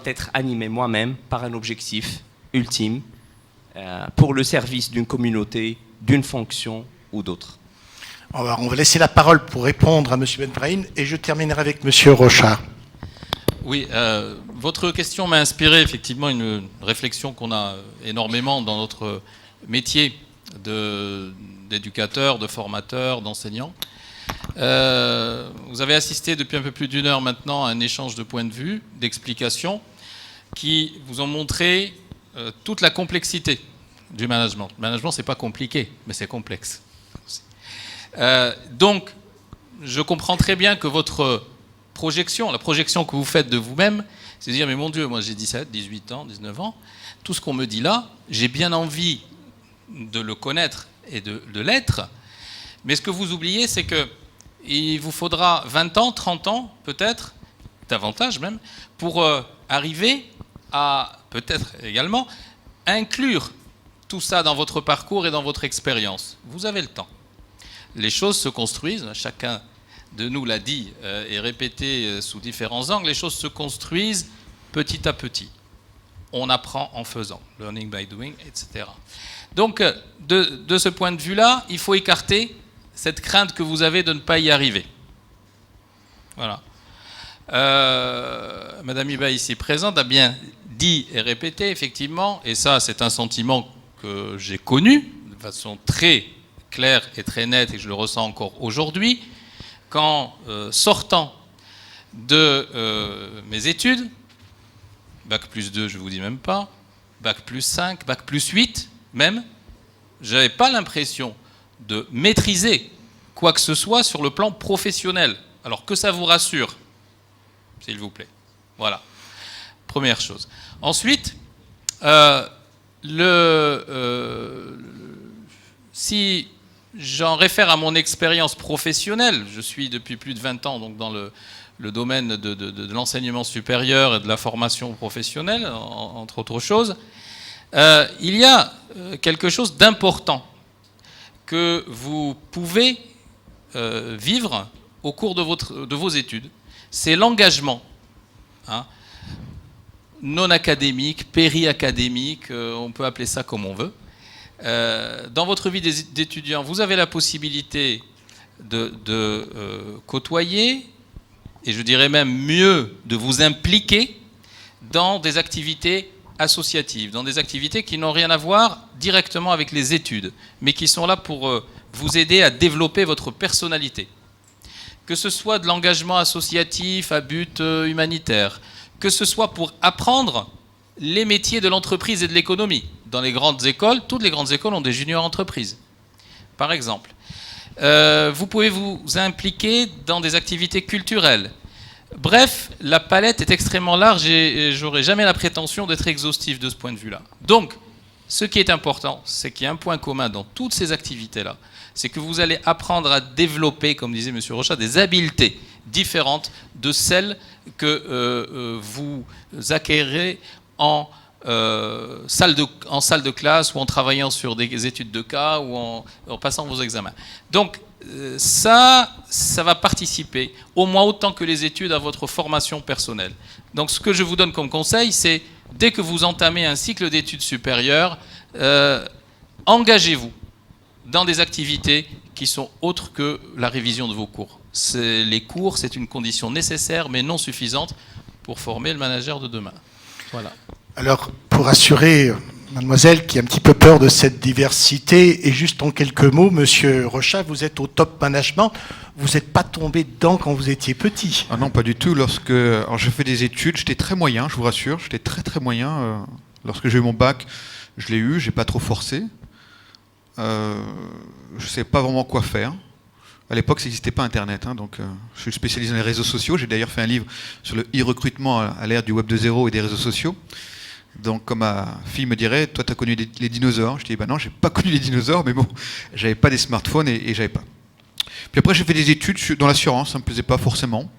être animé moi-même par un objectif ultime pour le service d'une communauté, d'une fonction ou d'autre. On va laisser la parole pour répondre à M. Benbrahim et je terminerai avec M. Rochard. Oui, votre question m'a inspiré effectivement une réflexion qu'on a énormément dans notre métier d'éducateur, de formateur, d'enseignant. Vous avez assisté depuis un peu plus d'une heure maintenant à un échange de points de vue, d'explications, qui vous ont montré toute la complexité du management. Le management, c'est pas compliqué, mais c'est complexe. Donc, je comprends très bien que votre projection, la projection que vous faites de vous-même, c'est de dire, mais mon Dieu, moi j'ai 17, 18 ans, 19 ans, tout ce qu'on me dit là, j'ai bien envie de le connaître et de l'être, mais ce que vous oubliez, c'est qu'il vous faudra 20 ans, 30 ans, peut-être, davantage même, pour arriver à, peut-être également, inclure tout ça dans votre parcours et dans votre expérience. Vous avez le temps. Les choses se construisent, chacun de nous l'a dit et répété sous différents angles, les choses se construisent petit à petit. On apprend en faisant, learning by doing, etc. Donc, de ce point de vue-là, il faut écarter cette crainte que vous avez de ne pas y arriver. Voilà. Madame Iba, ici présente, a bien dit et répété, effectivement, et ça, c'est un sentiment que j'ai connu de façon très claire et très nette, et je le ressens encore aujourd'hui, qu'en sortant de mes études, Bac plus 2, je ne vous dis même pas, Bac plus 5, Bac plus 8 même, je n'avais pas l'impression de maîtriser quoi que ce soit sur le plan professionnel. Alors que ça vous rassure, s'il vous plaît. Voilà. Première chose. Ensuite, si j'en réfère à mon expérience professionnelle, je suis depuis plus de 20 ans donc dans le domaine de l'enseignement supérieur et de la formation professionnelle, entre autres choses, il y a quelque chose d'important que vous pouvez vivre au cours de vos études, c'est l'engagement, hein, non académique, péri-académique, on peut appeler ça comme on veut. Dans votre vie d'étudiant, vous avez la possibilité de côtoyer, et je dirais même mieux, de vous impliquer dans des activités associatives, dans des activités qui n'ont rien à voir directement avec les études, mais qui sont là pour vous aider à développer votre personnalité. Que ce soit de l'engagement associatif à but humanitaire, que ce soit pour apprendre les métiers de l'entreprise et de l'économie. Dans les grandes écoles, toutes les grandes écoles ont des juniors entreprises, par exemple. Vous pouvez vous impliquer dans des activités culturelles. Bref, la palette est extrêmement large et j'aurais jamais la prétention d'être exhaustif de ce point de vue-là. Donc, ce qui est important, c'est qu'il y a un point commun dans toutes ces activités-là, c'est que vous allez apprendre à développer, comme disait M. Rochat, des habiletés différentes de celles que vous acquérez en salle de classe ou en travaillant sur des études de cas ou en passant vos examens. Donc, ça va participer au moins autant que les études à votre formation personnelle. Donc ce que je vous donne comme conseil, c'est dès que vous entamez un cycle d'études supérieures, engagez-vous dans des activités qui sont autres que la révision de vos cours. Les cours, c'est une condition nécessaire mais non suffisante pour former le manager de demain. Voilà. Alors, pour assurer mademoiselle qui a un petit peu peur de cette diversité, et juste en quelques mots, monsieur Rochat, vous êtes au top management, vous n'êtes pas tombé dedans quand vous étiez petit? Ah non, pas du tout. Alors, j'ai fait des études, j'étais très moyen, je vous rassure, j'étais très très moyen. Lorsque j'ai eu mon bac, je l'ai eu, j'ai pas trop forcé. Je ne savais pas vraiment quoi faire. À l'époque, ça n'existait pas Internet, donc je suis spécialisé dans les réseaux sociaux. J'ai d'ailleurs fait un livre sur le e-recrutement à l'ère du Web 2.0 et des réseaux sociaux. Donc, comme ma fille me dirait, toi, tu as connu les dinosaures. Je dis, non, j'ai pas connu les dinosaures, mais bon, j'avais pas des smartphones et j'avais pas. Puis après, j'ai fait des études dans l'assurance, ça me plaisait pas forcément.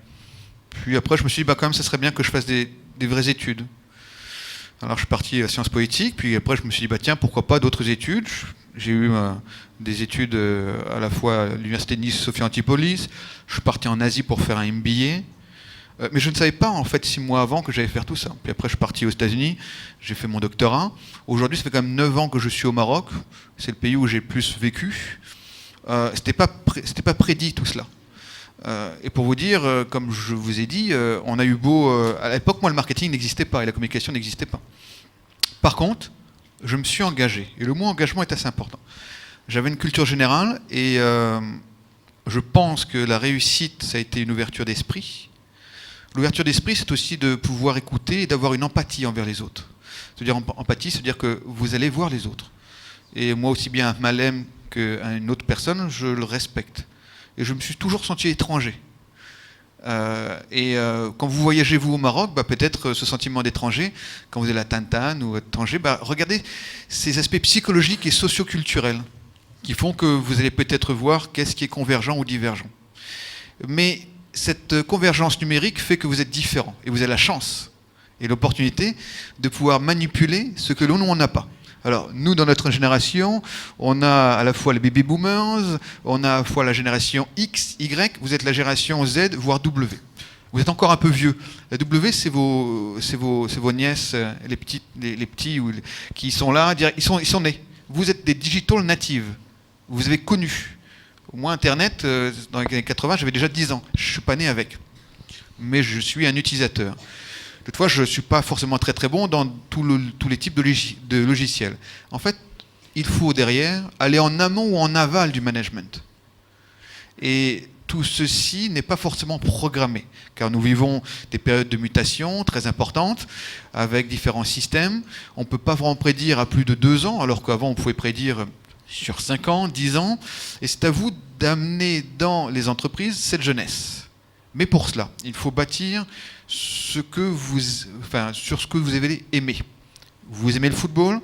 Puis après, je me suis dit, quand même, ça serait bien que je fasse des vraies études. Alors, je suis parti à Sciences Politiques, puis après, je me suis dit, tiens, pourquoi pas d'autres études. J'ai eu des études à la fois à l'Université de Nice, Sophia Antipolis. Je suis parti en Asie pour faire un MBA. Mais je ne savais pas, en fait, 6 mois avant que j'allais faire tout ça. Puis après, je suis parti aux États-Unis, j'ai fait mon doctorat. Aujourd'hui, ça fait quand même 9 ans que je suis au Maroc. C'est le pays où j'ai le plus vécu. C'était pas prédit, tout cela. Et pour vous dire, comme je vous ai dit, on a eu beau... à l'époque, moi, le marketing n'existait pas et la communication n'existait pas. Par contre, je me suis engagé. Et le mot engagement est assez important. J'avais une culture générale et je pense que la réussite, ça a été une ouverture d'esprit. L'ouverture d'esprit, c'est aussi de pouvoir écouter et d'avoir une empathie envers les autres. C'est-à-dire empathie, c'est-à-dire que vous allez voir les autres. Et moi, aussi bien à Malem qu'à une autre personne, je le respecte. Et je me suis toujours senti étranger. Quand vous voyagez, vous, au Maroc, peut-être ce sentiment d'étranger, quand vous allez à Tantane ou à Tanger, regardez ces aspects psychologiques et socioculturels qui font que vous allez peut-être voir qu'est-ce qui est convergent ou divergent. Mais cette convergence numérique fait que vous êtes différent et vous avez la chance et l'opportunité de pouvoir manipuler ce que l'on n'a pas. Alors, nous, dans notre génération, on a à la fois les baby boomers, on a à la fois la génération X, Y, vous êtes la génération Z, voire W. Vous êtes encore un peu vieux. La W, c'est vos nièces, les petits qui sont là, ils sont nés. Vous êtes des digital natives. Vous avez connu. Moi, Internet, dans les années 80, j'avais déjà 10 ans. Je ne suis pas né avec. Mais je suis un utilisateur. Toutefois, je ne suis pas forcément très très bon dans tous les types de logiciels. En fait, il faut derrière aller en amont ou en aval du management. Et tout ceci n'est pas forcément programmé, car nous vivons des périodes de mutation très importantes, avec différents systèmes. On ne peut pas vraiment prédire à plus de 2 ans, alors qu'avant on pouvait prédire sur 5 ans, 10 ans. Et c'est à vous d'amener dans les entreprises cette jeunesse. Mais pour cela, il faut bâtir sur ce que vous avez aimé. Vous aimez le football,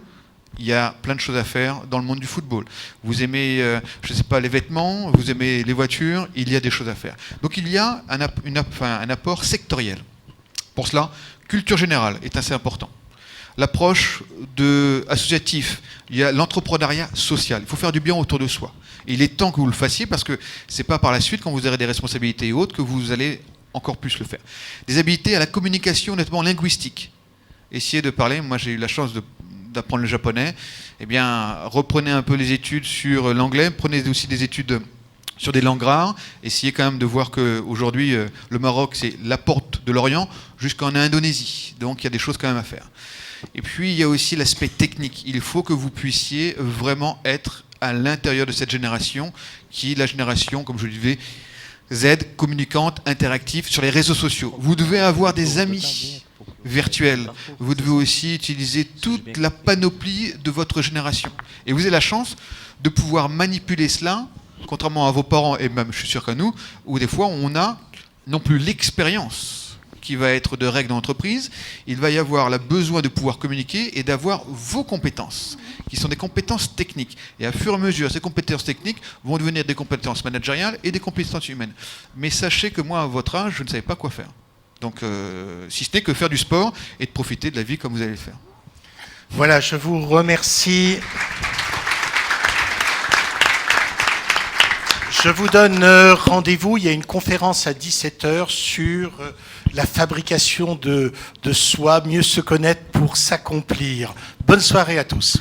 il y a plein de choses à faire dans le monde du football. Vous aimez, je ne sais pas, les vêtements, vous aimez les voitures, il y a des choses à faire. Donc il y a un apport sectoriel. Pour cela, culture générale est assez important. L'approche associative, il y a l'entrepreneuriat social. Il faut faire du bien autour de soi. Et il est temps que vous le fassiez parce que ce n'est pas par la suite, quand vous aurez des responsabilités et autres, que vous allez encore plus le faire. Des habiletés à la communication, notamment linguistique. Essayez de parler. Moi, j'ai eu la chance d'apprendre le japonais. Eh bien, reprenez un peu les études sur l'anglais. Prenez aussi des études sur des langues rares. Essayez quand même de voir qu'aujourd'hui, le Maroc, c'est la porte de l'Orient jusqu'en Indonésie. Donc, il y a des choses quand même à faire. Et puis, il y a aussi l'aspect technique. Il faut que vous puissiez vraiment être à l'intérieur de cette génération, qui est la génération, comme je le disais, Z, communicante, interactive, sur les réseaux sociaux. Vous devez avoir des amis virtuels. Vous devez aussi utiliser toute la panoplie de votre génération. Et vous avez la chance de pouvoir manipuler cela, contrairement à vos parents, et même, je suis sûr qu'à nous, où des fois, on a non plus l'expérience qui va être de règles d'entreprise, il va y avoir le besoin de pouvoir communiquer et d'avoir vos compétences, qui sont des compétences techniques. Et à fur et à mesure, ces compétences techniques vont devenir des compétences managériales et des compétences humaines. Mais sachez que moi, à votre âge, je ne savais pas quoi faire. Donc, si ce n'est que faire du sport et de profiter de la vie comme vous allez le faire. Voilà, je vous remercie. Je vous donne rendez-vous. Il y a une conférence à 17h sur la fabrication de soi, mieux se connaître pour s'accomplir. Bonne soirée à tous.